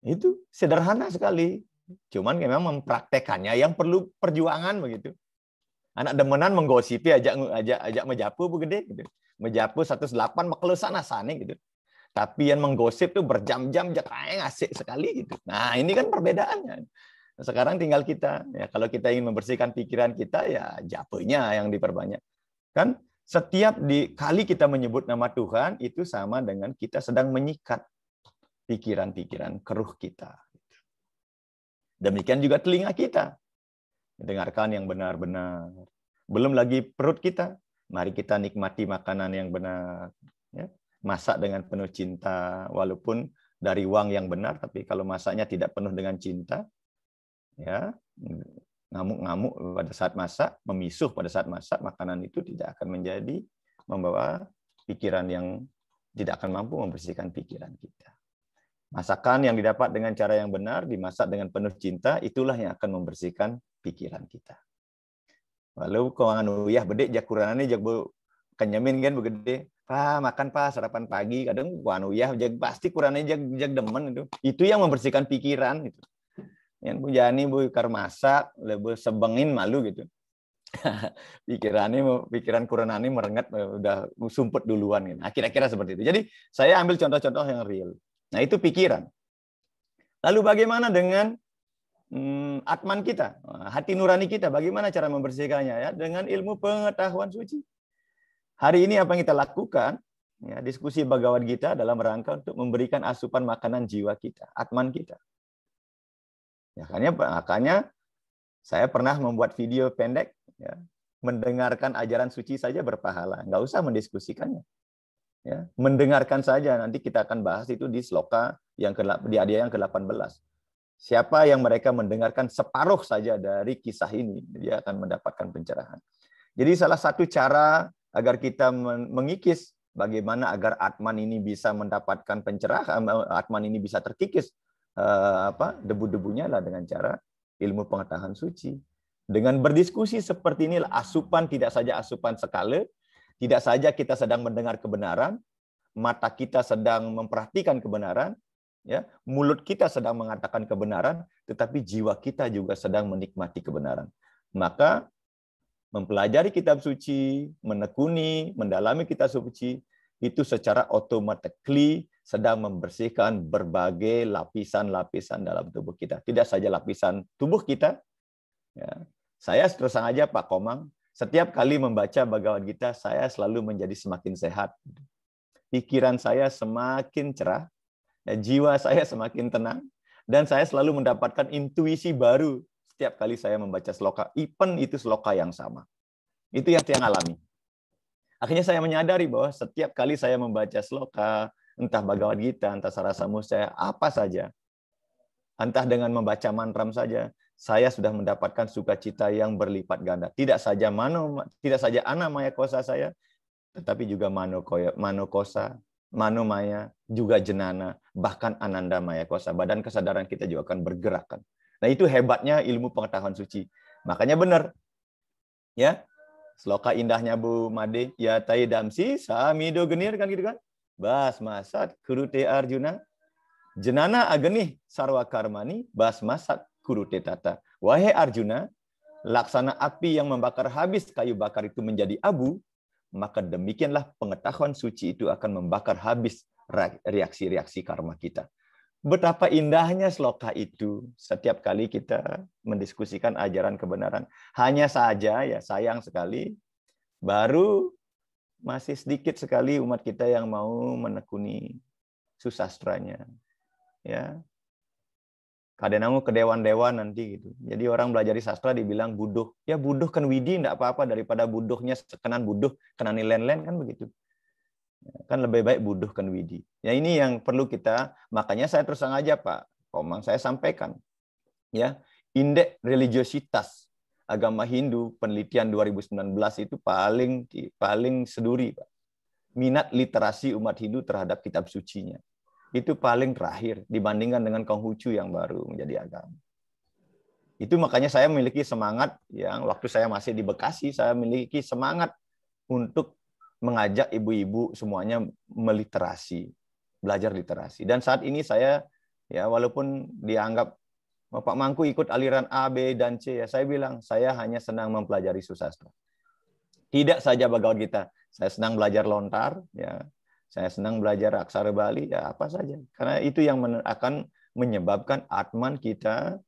Itu sederhana sekali. Cuman memang mempraktekannya yang perlu perjuangan begitu. Anak demenan menggosipi ajak mejapu begede gitu. Mejapu 108 makelo sana sane gitu. Tapi yang menggosip tuh berjam-jam asik sekali gitu. Nah, ini kan perbedaannya. Sekarang tinggal kita ya, kalau kita ingin membersihkan pikiran kita ya japunya yang diperbanyak. Kan setiap kali kita menyebut nama Tuhan itu sama dengan kita sedang menyikat pikiran-pikiran keruh kita. Demikian juga telinga kita. Dengarkan yang benar-benar. Belum lagi perut kita. Mari kita nikmati makanan yang benar. Ya. Masak dengan penuh cinta. Walaupun dari uang yang benar, tapi kalau masaknya tidak penuh dengan cinta, ya ngamuk-ngamuk pada saat masak, memisuh pada saat masak, makanan itu tidak akan membawa pikiran yang tidak akan mampu membersihkan pikiran kita. Masakan yang didapat dengan cara yang benar, dimasak dengan penuh cinta, itulah yang akan membersihkan pikiran kita. Walau keuangan uyah bedek jakuranane jag kenyamin kan begede, "Pak, makan Pak, sarapan pagi." Kadang keuangan uyah jag pasti kurane jag demen itu. Itu yang membersihkan pikiran itu. Yang bujani bu kar masak, lebih sebengin malu gitu. pikiran kuranani merengat udah sumpet duluan gitu. Nah, kira-kira seperti itu. Jadi saya ambil contoh-contoh yang real. Nah, itu pikiran. Lalu bagaimana dengan atman kita, hati nurani kita? Bagaimana cara membersihkannya ya? Dengan ilmu pengetahuan suci. Hari ini apa yang kita lakukan? Ya, diskusi Bhagavad Gita dalam rangka untuk memberikan asupan makanan jiwa kita, atman kita. Ya, makanya saya pernah membuat video pendek, ya, mendengarkan ajaran suci saja berpahala, nggak usah mendiskusikannya. Ya, mendengarkan saja, nanti kita akan bahas itu di sloka di adya yang ke-18. Siapa yang mereka mendengarkan separuh saja dari kisah ini, dia akan mendapatkan pencerahan. Jadi salah satu cara agar kita mengikis bagaimana agar atman ini bisa mendapatkan pencerahan, atman ini bisa terkikis debu-debunya adalah dengan cara ilmu pengetahuan suci. Dengan berdiskusi seperti inilah asupan, tidak saja asupan sekala, tidak saja kita sedang mendengar kebenaran, mata kita sedang memperhatikan kebenaran, ya, mulut kita sedang mengatakan kebenaran, tetapi jiwa kita juga sedang menikmati kebenaran. Maka mempelajari kitab suci, menekuni, mendalami kitab suci, itu secara automatically sedang membersihkan berbagai lapisan-lapisan dalam tubuh kita. Tidak saja lapisan tubuh kita. Ya. Saya terus terang aja Pak Komang, setiap kali membaca Bhagavad Gita, saya selalu menjadi semakin sehat. Pikiran saya semakin cerah, dan jiwa saya semakin tenang, dan saya selalu mendapatkan intuisi baru setiap kali saya membaca sloka. Even itu sloka yang sama. Itu yang saya alami. Akhirnya saya menyadari bahwa setiap kali saya membaca sloka, entah Bhagavad Gita, entah Sarasamusaya, apa saja, entah dengan membaca mantram saja, saya sudah mendapatkan sukacita yang berlipat ganda. Tidak saja ana maya kosa saya, tetapi juga mano kosa, mano maya, juga jenana, bahkan ananda maya kosa. Badan kesadaran kita juga akan bergerakkan. Nah, itu hebatnya ilmu pengetahuan suci. Makanya benar, ya. Sloka indahnya Bu Made, ya tai damsi samido genir kan gitu kan. Bas masat kurute Arjuna, jenana agenih sarwa karmani, bas masat kurute tata. Wahai Arjuna, laksana api yang membakar habis kayu bakar itu menjadi abu, maka demikianlah pengetahuan suci itu akan membakar habis reaksi-reaksi karma kita. Betapa indahnya sloka itu setiap kali kita mendiskusikan ajaran kebenaran. Hanya saja ya sayang sekali baru masih sedikit sekali umat kita yang mau menekuni susastranya. Ya. Kadang-kadang ke dewan-dewan nanti gitu. Jadi orang belajar di sastra dibilang buduh. Ya buduh kan widi enggak apa-apa daripada buduhnya sekenan buduh kenani len-len kan begitu. Kan lebih baik buduh kan widi. Ya ini yang perlu kita, makanya saya terus aja Pak Komang saya sampaikan. Ya, indeks religiositas agama Hindu, penelitian 2019 itu paling seduri, Pak. Minat literasi umat Hindu terhadap kitab sucinya. Itu paling terakhir dibandingkan dengan Konghucu yang baru menjadi agama. Itu makanya saya memiliki semangat yang waktu saya masih di Bekasi, saya memiliki semangat untuk mengajak ibu-ibu semuanya meliterasi, belajar literasi. Dan saat ini saya, ya walaupun dianggap Pak Mangku ikut aliran A, B, dan C, ya saya bilang saya hanya senang mempelajari susastra. Tidak saja Bhagavad Gita, saya senang belajar lontar, ya saya senang belajar aksara Bali, ya apa saja. Karena itu yang akan menyebabkan atman kita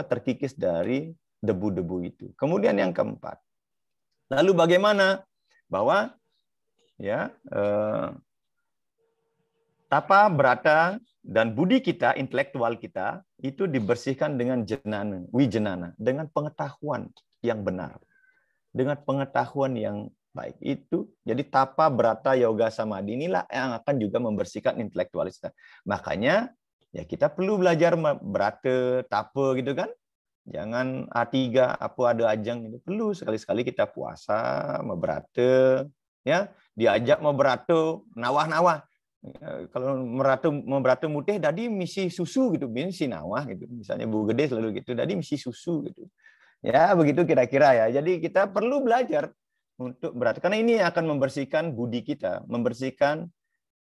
terkikis dari debu-debu itu. Kemudian yang keempat, lalu bagaimana bahwa ya tapa brata dan budi kita, intelektual kita itu dibersihkan dengan jenana, wijenana, dengan pengetahuan yang benar, dengan pengetahuan yang baik itu. Jadi tapa brata yoga samadhi inilah yang akan juga membersihkan intelektualis kita. Makanya ya kita perlu belajar brata, tapa gitu kan. Jangan A3 apa ada ajang itu. Perlu sekali-sekali kita puasa, membrata, ya, diajak membrata, nawah-nawah. Kalau membrata mutih tadi misi susu gitu, misi nawah gitu. Misalnya Bu Gede selalu gitu, tadi misi susu gitu. Ya, begitu kira-kira ya. Jadi kita perlu belajar untuk berarti karena ini akan membersihkan budi kita, membersihkan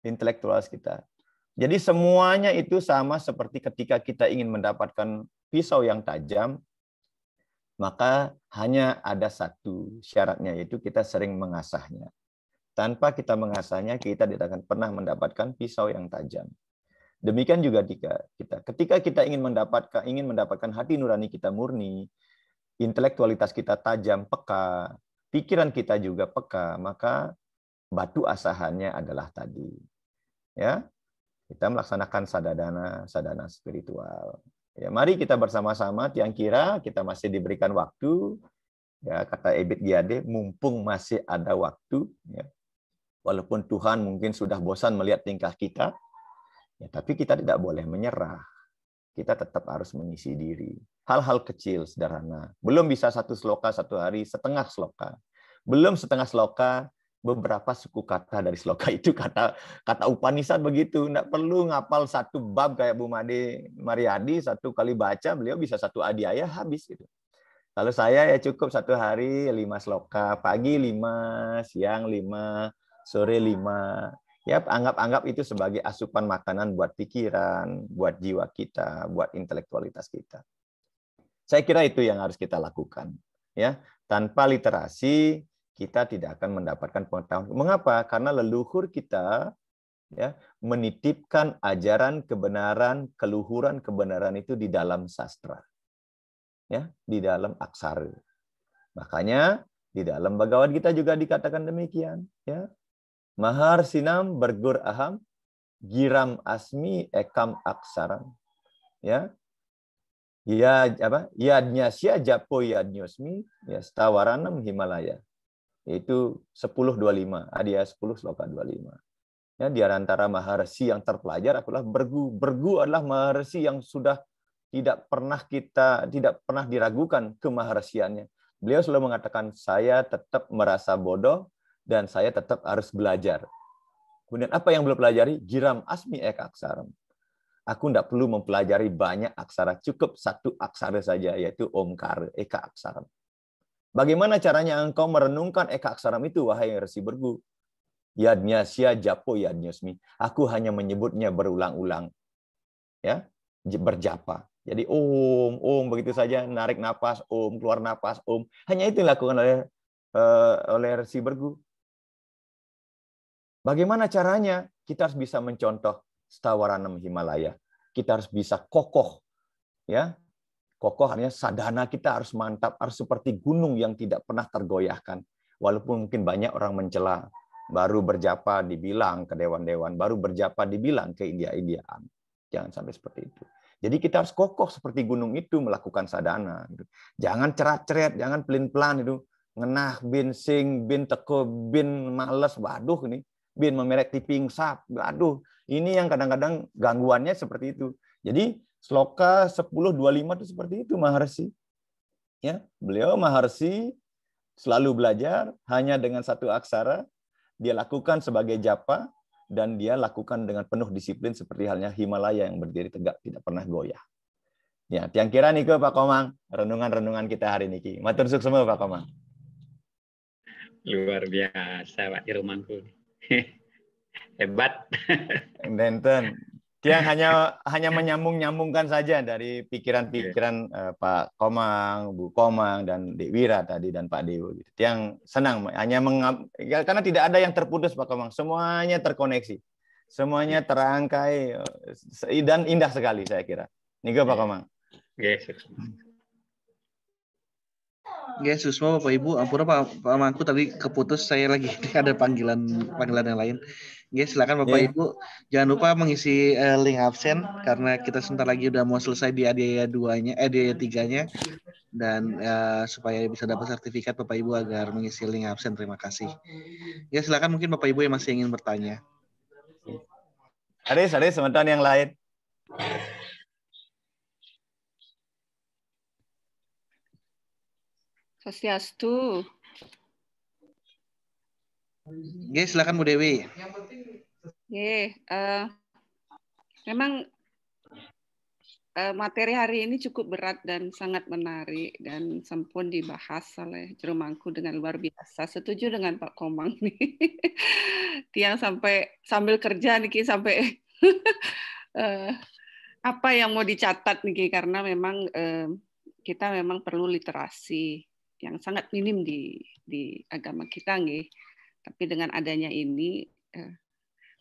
intelektualis kita. Jadi semuanya itu sama seperti ketika kita ingin mendapatkan pisau yang tajam, maka hanya ada satu syaratnya, yaitu kita sering mengasahnya. Tanpa kita mengasahnya, kita tidak akan pernah mendapatkan pisau yang tajam. Demikian juga ketika kita ingin mendapatkan hati nurani kita murni, intelektualitas kita tajam, peka, pikiran kita juga peka, maka batu asahannya adalah tadi. Ya, kita melaksanakan sadhana spiritual. Ya, mari kita bersama-sama tiang kira, kita masih diberikan waktu. Ya, kata Ebit Giade, mumpung masih ada waktu. Ya. Walaupun Tuhan mungkin sudah bosan melihat tingkah kita, ya, tapi kita tidak boleh menyerah. Kita tetap harus mengisi diri. Hal-hal kecil, sederhana. Belum bisa satu sloka satu hari, setengah sloka. Belum setengah sloka, beberapa suku kata dari sloka itu, kata Upanishad begitu. Tidak perlu ngapal satu bab kayak Bu Made Mariadi, satu kali baca, beliau bisa satu adiaya, habis gitu. Kalau saya ya cukup satu hari 5 sloka, pagi 5, siang 5, sore 5. Ya, anggap itu sebagai asupan makanan buat pikiran, buat jiwa kita, buat intelektualitas kita. Saya kira itu yang harus kita lakukan. Ya, tanpa literasi kita tidak akan mendapatkan pengetahuan. Mengapa? Karena leluhur kita ya menitipkan ajaran kebenaran, keluhuran kebenaran itu di dalam sastra. Ya, di dalam aksara. Makanya di dalam Bhagavad Gita juga dikatakan demikian, ya. Mahar sinam bergur aham, giram asmi ekam aksaram. Ya. Ya apa? Yadnyasya japo yadnyosmi, ya stawaranam Himalaya. Itu 10:25, Adya 10 sloka 25. Ya, di antara maharsi yang terpelajar adalah bergu. Bergu adalah maharsi yang sudah tidak pernah diragukan kemaharsiannya. Beliau selalu mengatakan, saya tetap merasa bodoh dan saya tetap harus belajar. Kemudian apa yang beliau pelajari? Giram asmi eka aksaram. Aku tidak perlu mempelajari banyak aksara, cukup satu aksara saja, yaitu omkara, eka aksaram. Bagaimana caranya engkau merenungkan eka aksaram itu, wahai Resi Bergu? Yadnyasya japo yadnyosmi. Aku hanya menyebutnya berulang-ulang. Ya, berjapa. Jadi om begitu saja, narik napas, om, keluar napas, om. Hanya itu yang dilakukan oleh Resi Bergu. Bagaimana caranya? Kita harus bisa mencontoh Stawaranam Himalaya. Kita harus bisa kokoh. Ya, kokoh artinya sadhana kita harus mantap, harus seperti gunung yang tidak pernah tergoyahkan. Walaupun mungkin banyak orang mencela, baru berjapa dibilang ke dewan-dewan, baru berjapa dibilang ke India-Indiaan. Jangan sampai seperti itu. Jadi kita harus kokoh seperti gunung itu melakukan sadhana. Jangan cerat-ceret, jangan pelin-pelan itu. Ngenah, bin sing, bin teko, bin males, waduh ini. Bin memerek tiping sap, waduh. Ini yang kadang-kadang gangguannya seperti itu. Jadi sloka 10:25 itu seperti itu Maharsi. Ya, beliau Maharsi selalu belajar hanya dengan satu aksara, dia lakukan sebagai japa, dan dia lakukan dengan penuh disiplin seperti halnya Himalaya yang berdiri tegak, tidak pernah goyah. Ya, tiang kira nih Pak Komang, renungan-renungan kita hari ini. Matur suksema Pak Komang. Luar biasa Pak Irmangku. Hebat. Denten. Tiang hanya menyambung-nyambungkan saja dari pikiran-pikiran Pak Komang, Bu Komang, dan Dek Wira tadi, dan Pak Dewo. Tiang senang, karena tidak ada yang terputus Pak Komang, semuanya terkoneksi, semuanya terangkai, dan indah sekali saya kira. Nih Pak Komang. Susmo Bapak Ibu, ampura Pak Mangku tadi keputus, saya lagi ada panggilan yang lain. Silakan Bapak Ibu, jangan lupa mengisi link absen karena kita sebentar lagi udah mau selesai di ADIA 2-nya, ADIA 3-nya, dan supaya bisa dapat sertifikat Bapak Ibu agar mengisi link absen. Terima kasih. Silakan mungkin Bapak Ibu yang masih ingin bertanya. Ada sebentar yang lain. Swastiastu. Silakan Bu Dewi. Memang materi hari ini cukup berat dan sangat menarik dan sampun dibahas oleh Jero Mangku dengan luar biasa. Setuju dengan Pak Komang nih. Tiang sambil kerja nih sampai apa yang mau dicatat nih, karena memang kita memang perlu literasi yang sangat minim di agama kita nih. Tapi dengan adanya ini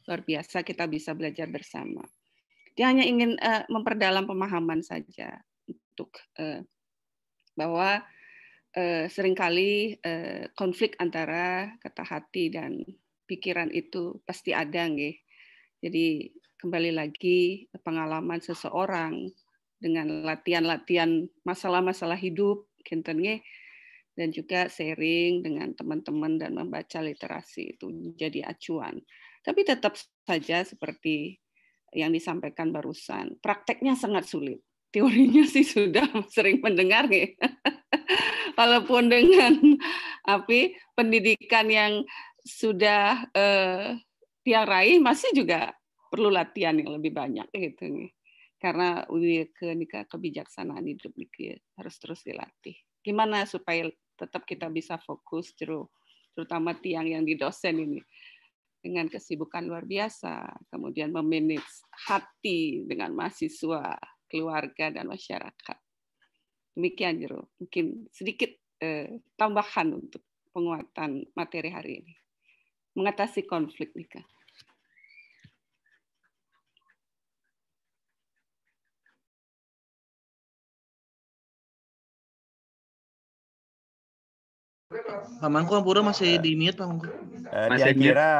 luar biasa kita bisa belajar bersama. Dia hanya ingin memperdalam pemahaman saja untuk bahwa seringkali konflik antara kata hati dan pikiran itu pasti ada nggih. Jadi kembali lagi pengalaman seseorang dengan latihan-latihan masalah-masalah hidup kinten nggih, dan juga sharing dengan teman-teman dan membaca literasi itu menjadi acuan. Tapi tetap saja seperti yang disampaikan barusan, prakteknya sangat sulit. Teorinya sih sudah sering mendengar ya. Walaupun dengan pendidikan yang sudah tiang raih, masih juga perlu latihan yang lebih banyak gitu nih. Karena kebijaksanaan hidup nih harus terus dilatih. Gimana supaya tetap kita bisa fokus, terutama tiang yang di dosen ini dengan kesibukan luar biasa, kemudian memanage hati dengan mahasiswa, keluarga, dan masyarakat. Demikian Jero, mungkin sedikit tambahan untuk penguatan materi hari ini. Mengatasi konflik nih Kak. Pak Mangku Ampura masih di mute Pak Mangku. Dia kira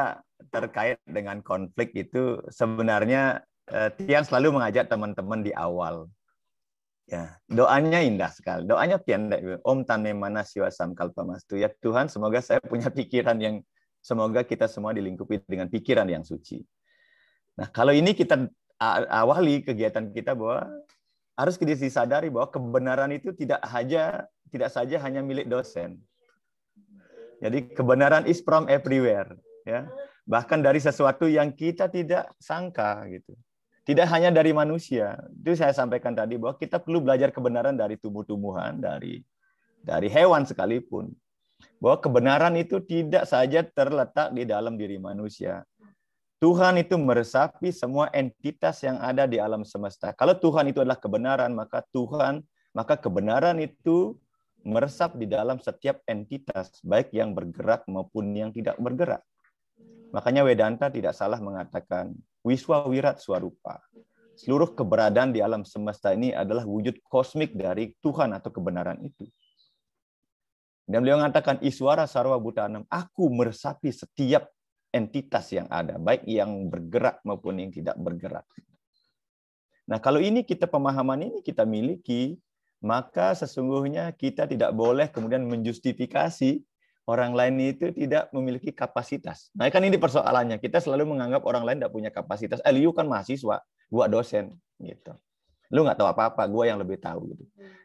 terkait dengan konflik itu sebenarnya Tiang selalu mengajak teman-teman di awal. Ya, doanya indah sekali. Doanya pendek. Om tane mana siwa samkalpa mastu. Ya Tuhan, semoga saya punya pikiran yang semoga kita semua dilingkupi dengan pikiran yang suci. Nah, kalau ini kita awali kegiatan kita bahwa harus disadari bahwa kebenaran itu tidak saja hanya milik dosen. Jadi kebenaran is from everywhere, ya. Bahkan dari sesuatu yang kita tidak sangka gitu. Tidak hanya dari manusia. Itu saya sampaikan tadi bahwa kita perlu belajar kebenaran dari tumbuh-tumbuhan, dari hewan sekalipun. Bahwa kebenaran itu tidak saja terletak di dalam diri manusia. Tuhan itu meresapi semua entitas yang ada di alam semesta. Kalau Tuhan itu adalah kebenaran, maka kebenaran itu meresap di dalam setiap entitas, baik yang bergerak maupun yang tidak bergerak. Makanya Vedanta tidak salah mengatakan Wiswa Wirat Swarupa. Seluruh keberadaan di alam semesta ini adalah wujud kosmik dari Tuhan atau kebenaran itu. Dan beliau mengatakan Iswara Sarwa Bhutanam, aku meresapi setiap entitas yang ada, baik yang bergerak maupun yang tidak bergerak. Nah, kalau pemahaman ini kita miliki, maka sesungguhnya kita tidak boleh kemudian menjustifikasi orang lain itu tidak memiliki kapasitas. Nah, kan ini persoalannya. Kita selalu menganggap orang lain tidak punya kapasitas. Lu kan mahasiswa, gua dosen, gitu. Lu nggak tahu apa-apa, gua yang lebih tahu, gitu.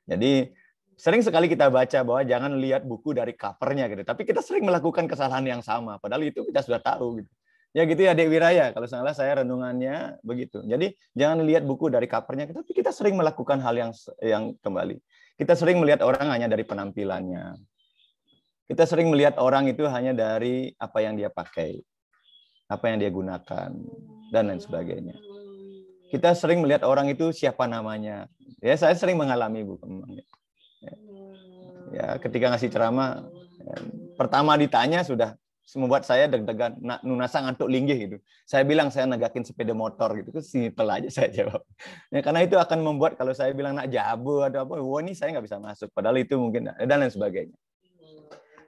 Jadi Sering sekali kita baca bahwa jangan lihat buku dari covernya gitu. Tapi kita sering melakukan kesalahan yang sama. Padahal itu kita sudah tahu gitu. Ya gitu ya Dek Wiraya. Kalau salah saya renungannya begitu. Jadi jangan lihat buku dari covernya, tapi kita sering melakukan hal yang kembali. Kita sering melihat orang hanya dari penampilannya. Kita sering melihat orang itu hanya dari apa yang dia pakai, apa yang dia gunakan, dan lain sebagainya. Kita sering melihat orang itu siapa namanya. Ya saya sering mengalami Bu Kemang. Ya, ketika ngasih ceramah, pertama ditanya sudah membuat saya deg-degan, nunasa ngantuk linggih gitu. Saya bilang saya negakin sepeda motor gitu, simpel aja saya jawab. Ya, karena itu akan membuat kalau saya bilang nak jabu atau apa, wah ini saya nggak bisa masuk. Padahal itu mungkin dan lain sebagainya.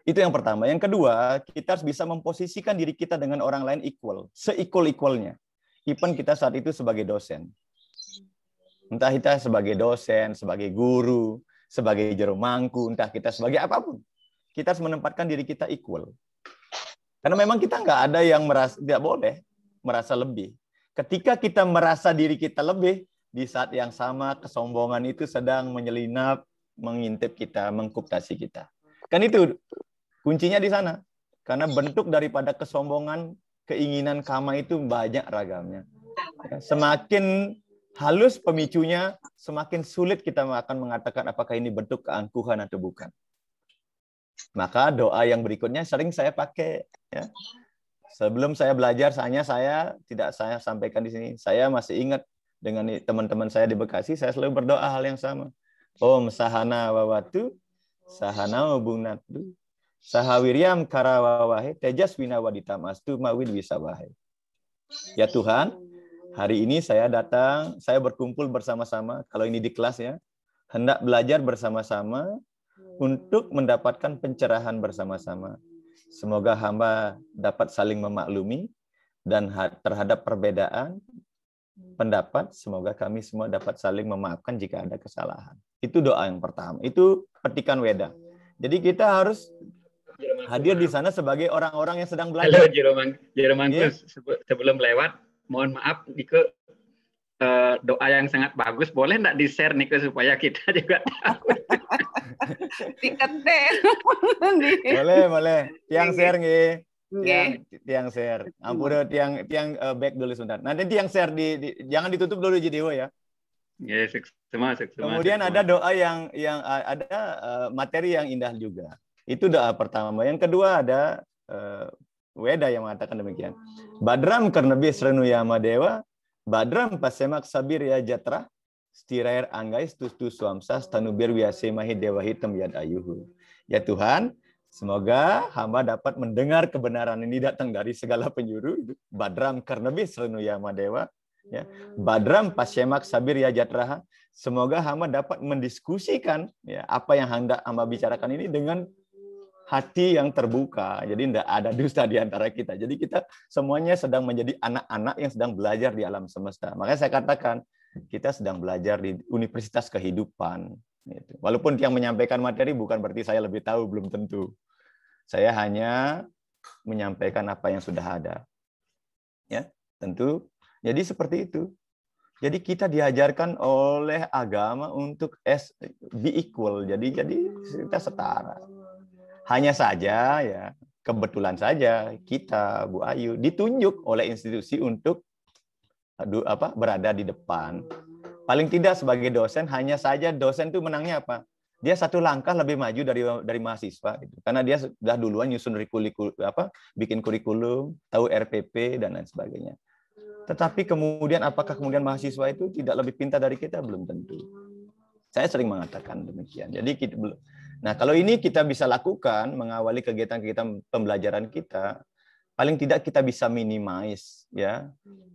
Itu yang pertama. Yang kedua, kita harus bisa memposisikan diri kita dengan orang lain equal, se-equal-equalnya. Even kita saat itu sebagai dosen. Entah kita sebagai dosen, sebagai guru, sebagai juru mangku, entah kita sebagai apapun. Kita harus menempatkan diri kita equal. Karena memang kita nggak ada yang merasa, tidak boleh merasa lebih. Ketika kita merasa diri kita lebih, di saat yang sama kesombongan itu sedang menyelinap, mengintip kita, mengkuptasi kita. Kan itu kuncinya di sana. Karena bentuk daripada kesombongan, keinginan kama itu banyak ragamnya. Semakin halus pemicunya, semakin sulit kita akan mengatakan apakah ini bentuk keangkuhan atau bukan. Maka doa yang berikutnya sering saya pakai. Ya. Sebelum saya belajar, saya tidak saya sampaikan di sini. Saya masih ingat dengan teman-teman saya di Bekasi, saya selalu berdoa hal yang sama. Om sahana wawatu, sahana wabungnatu, sahawiryam karawawahe, tejas winawaditam-astu mawid wisawahe. Ya Tuhan, hari ini saya datang, saya berkumpul bersama-sama, kalau ini di kelas ya, hendak belajar bersama-sama untuk mendapatkan pencerahan bersama-sama. Semoga hamba dapat saling memaklumi dan terhadap perbedaan pendapat, semoga kami semua dapat saling memaafkan jika ada kesalahan. Itu doa yang pertama. Itu petikan weda. Jadi kita harus hadir di sana sebagai orang-orang yang sedang belajar. Halo Jeromangkus, sebelum lewat, mohon maaf Niko, doa yang sangat bagus, boleh nggak di-share Niko supaya kita juga tahu. Boleh. Tiang share nggih. Tiang share. Ampun tiang back dulu sebentar. Nanti tiang share jangan ditutup dulu Jidewo ya. Yes, Kemudian ada doa yang ada materi yang indah juga. Itu doa pertama. Yang kedua ada Weda yang mengatakan demikian. Badram karnabi srenu yama dewa, badram pasemak sabir ya jatra, stirair anggais tustu suamsa stanubir wiase mahi dewa hitam yad ayuhu. Ya Tuhan, semoga hamba dapat mendengar kebenaran ini datang dari segala penjuru. Badram karnabi srenu yama dewa, ya. Badram pasemak sabir ya jatra. Semoga hamba dapat mendiskusikan ya apa yang hendak hamba bicarakan ini dengan hati yang terbuka, jadi tidak ada dusta di antara kita. Jadi kita semuanya sedang menjadi anak-anak yang sedang belajar di alam semesta. Makanya saya katakan, kita sedang belajar di universitas kehidupan. Walaupun yang menyampaikan materi bukan berarti saya lebih tahu, belum tentu. Saya hanya menyampaikan apa yang sudah ada. Ya, tentu. Jadi seperti itu. Jadi kita diajarkan oleh agama untuk be equal. Jadi kita setara. Hanya saja ya kebetulan saja kita Bu Ayu ditunjuk oleh institusi untuk berada di depan. Paling tidak sebagai dosen, hanya saja dosen itu menangnya apa? Dia satu langkah lebih maju dari mahasiswa gitu. Karena dia sudah duluan nyusun bikin kurikulum, tahu RPP dan lain sebagainya. Tetapi kemudian apakah kemudian mahasiswa itu tidak lebih pintar dari kita? Belum tentu. Saya sering mengatakan demikian. Jadi kita belum. Nah, kalau ini kita bisa lakukan, mengawali kegiatan-kegiatan pembelajaran kita, paling tidak kita bisa minimize ya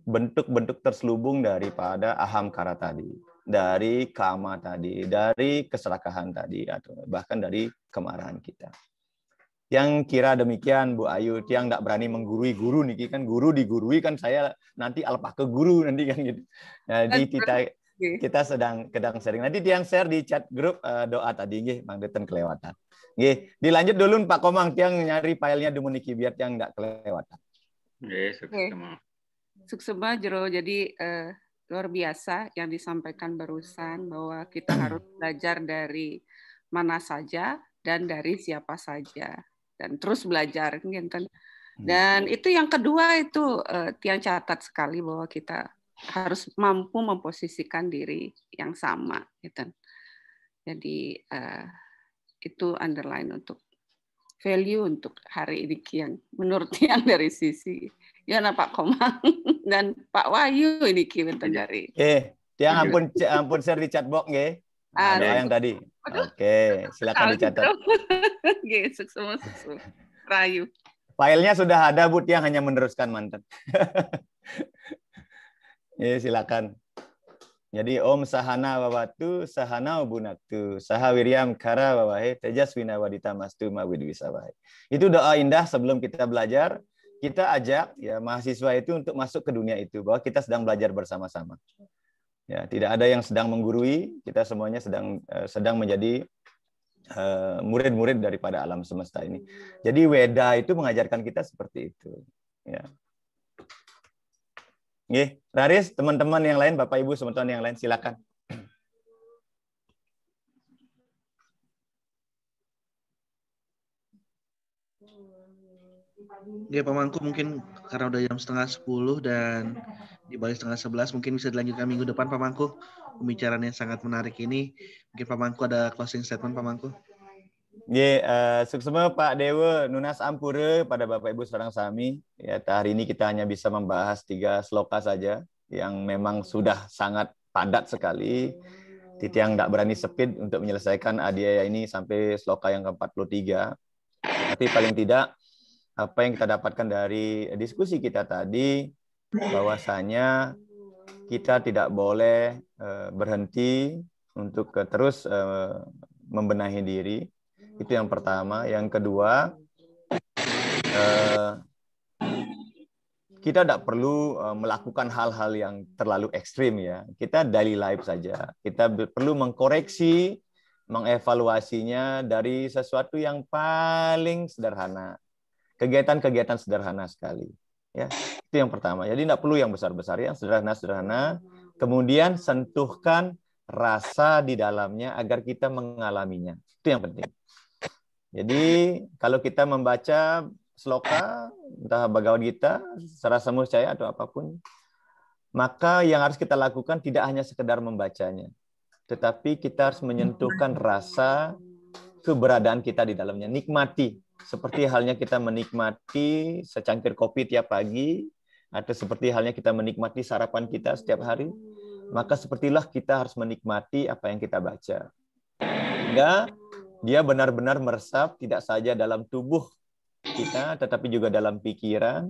bentuk-bentuk terselubung daripada aham kara tadi, dari kama tadi, dari keserakahan tadi, atau bahkan dari kemarahan kita. Yang kira demikian Bu Ayu, yang tidak berani menggurui guru nih kan, guru digurui kan saya nanti alpah ke guru nanti kan gitu. Jadi kita sedang sering. Nanti tiang share di chat grup doa tadi nggih, Bang Deten kelewatan. Nggih, dilanjut dulu Pak Komang tiang nyari filenya Dumuniki biar tiang enggak kelewatan. Nggih, suksema Jero. Jadi luar biasa yang disampaikan barusan bahwa kita harus belajar dari mana saja dan dari siapa saja, dan terus belajar gitu. Dan itu yang kedua itu Tiang catat sekali bahwa kita harus mampu memposisikan diri yang sama gitu. Jadi itu underline untuk value untuk hari ini yang menurut yang dari sisi ya Pak Komang dan Pak Wahyu ini benten dari. Tiang ampun share di chatbox nggih. Doa yang tadi. Oke, silakan dicatat. Semua rayu. Filenya sudah ada Bu, Tiang hanya meneruskan mantan. Silakan. Jadi Om Sahana Wawatu, Sahana Ubunatu, Saha Wiryam Kara Wawahe, Tejaswina Wadita Mastu Mawidwisawahai. Itu doa indah sebelum kita belajar. Kita ajak ya mahasiswa itu untuk masuk ke dunia itu, bahwa kita sedang belajar bersama-sama. Ya, tidak ada yang sedang menggurui, kita semuanya sedang menjadi murid-murid daripada alam semesta ini. Jadi Weda itu mengajarkan kita seperti itu. Ya. Nggih, Raris, teman-teman yang lain, Bapak Ibu, teman-teman yang lain, silakan. Oke, Pak Mangku, mungkin karena udah jam 10:30 dan di balik 10:30, mungkin bisa dilanjutkan minggu depan, Pak Mangku. Pembicaraan yang sangat menarik ini. Mungkin Pak Mangku ada closing statement, Pak Mangku. Suksema Pak Dewa Nunas Ampura pada Bapak Ibu sareng sami. Ya, hari ini kita hanya bisa membahas 3 sloka saja yang memang sudah sangat padat sekali. Titiang tidak berani speed untuk menyelesaikan Adiaya ini sampai sloka yang ke-43. Tapi paling tidak apa yang kita dapatkan dari diskusi kita tadi, bahwasanya kita tidak boleh berhenti untuk terus membenahi diri. Itu yang pertama. Yang kedua, kita tidak perlu melakukan hal-hal yang terlalu ekstrim ya. Kita daily life saja. Kita perlu mengkoreksi, mengevaluasinya dari sesuatu yang paling sederhana. Kegiatan-kegiatan sederhana sekali. Ya, itu yang pertama. Jadi tidak perlu yang besar-besar, yang sederhana-sederhana. Kemudian sentuhkan rasa di dalamnya agar kita mengalaminya. Itu yang penting. Jadi kalau kita membaca sloka, entah Bhagavad Gita, Sarasa Muscaya atau apapun, maka yang harus kita lakukan tidak hanya sekedar membacanya, tetapi kita harus menyentuhkan rasa keberadaan kita di dalamnya, nikmati. Seperti halnya kita menikmati secangkir kopi tiap pagi, atau seperti halnya kita menikmati sarapan kita setiap hari, maka sepertilah kita harus menikmati apa yang kita baca. Hingga dia benar-benar meresap tidak saja dalam tubuh kita, tetapi juga dalam pikiran,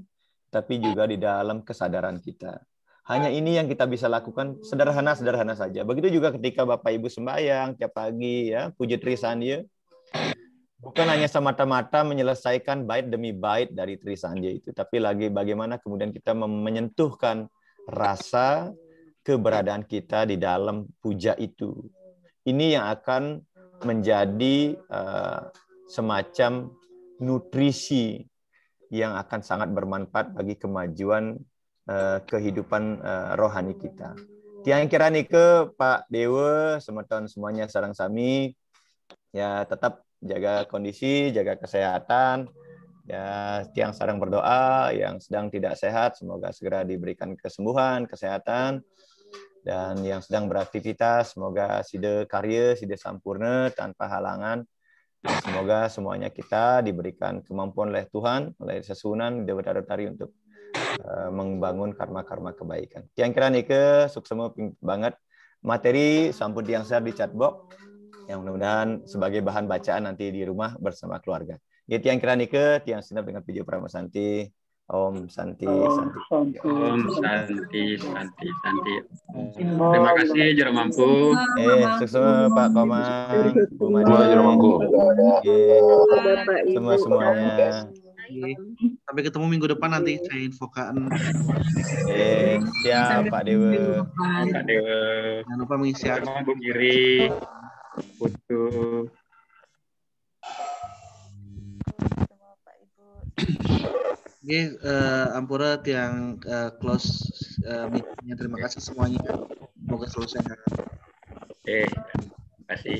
tapi juga di dalam kesadaran kita. Hanya ini yang kita bisa lakukan sederhana-sederhana saja. Begitu juga ketika Bapak Ibu sembahyang tiap pagi, ya, puji Trisandya. Bukan hanya semata-mata menyelesaikan bait demi bait dari Trisandya itu, tapi lagi bagaimana kemudian kita menyentuhkan rasa keberadaan kita di dalam puja itu. Ini yang akan menjadi semacam nutrisi yang akan sangat bermanfaat bagi kemajuan kehidupan rohani kita. Tiang kira nike Pak Dewa, semeton semuanya sareng sami, ya tetap jaga kondisi, jaga kesehatan. Ya, tiang sareng berdoa, yang sedang tidak sehat semoga segera diberikan kesembuhan, kesehatan. Dan yang sedang beraktivitas, semoga sida karya, sida sampurna, tanpa halangan. Dan semoga semuanya kita diberikan kemampuan oleh Tuhan, oleh sesunan, Dewa-Tari untuk membangun karma-karma kebaikan. Yang kira nike, suksema banget materi sampun yang share di chatbox, yang mudah-mudahan sebagai bahan bacaan nanti di rumah bersama keluarga. Jadi yang kira nike, tiang sinap dengan video Pramasanti. Om Santi, Santi. Om Santi, Santi, Santi. Terima kasih Jero Mampu. Sukses Pak Komang, Bu Madi. Jero Mampu. Semuanya. Sampai ketemu minggu depan nanti saya infokan. Siap Pak Dewa. Pak Dewa. Jangan lupa mengisi Bu Giri. Putu. Oke, Ampura yang close meetingnya. Terima kasih semuanya. Semoga selalu sehat. Oke, terima kasih.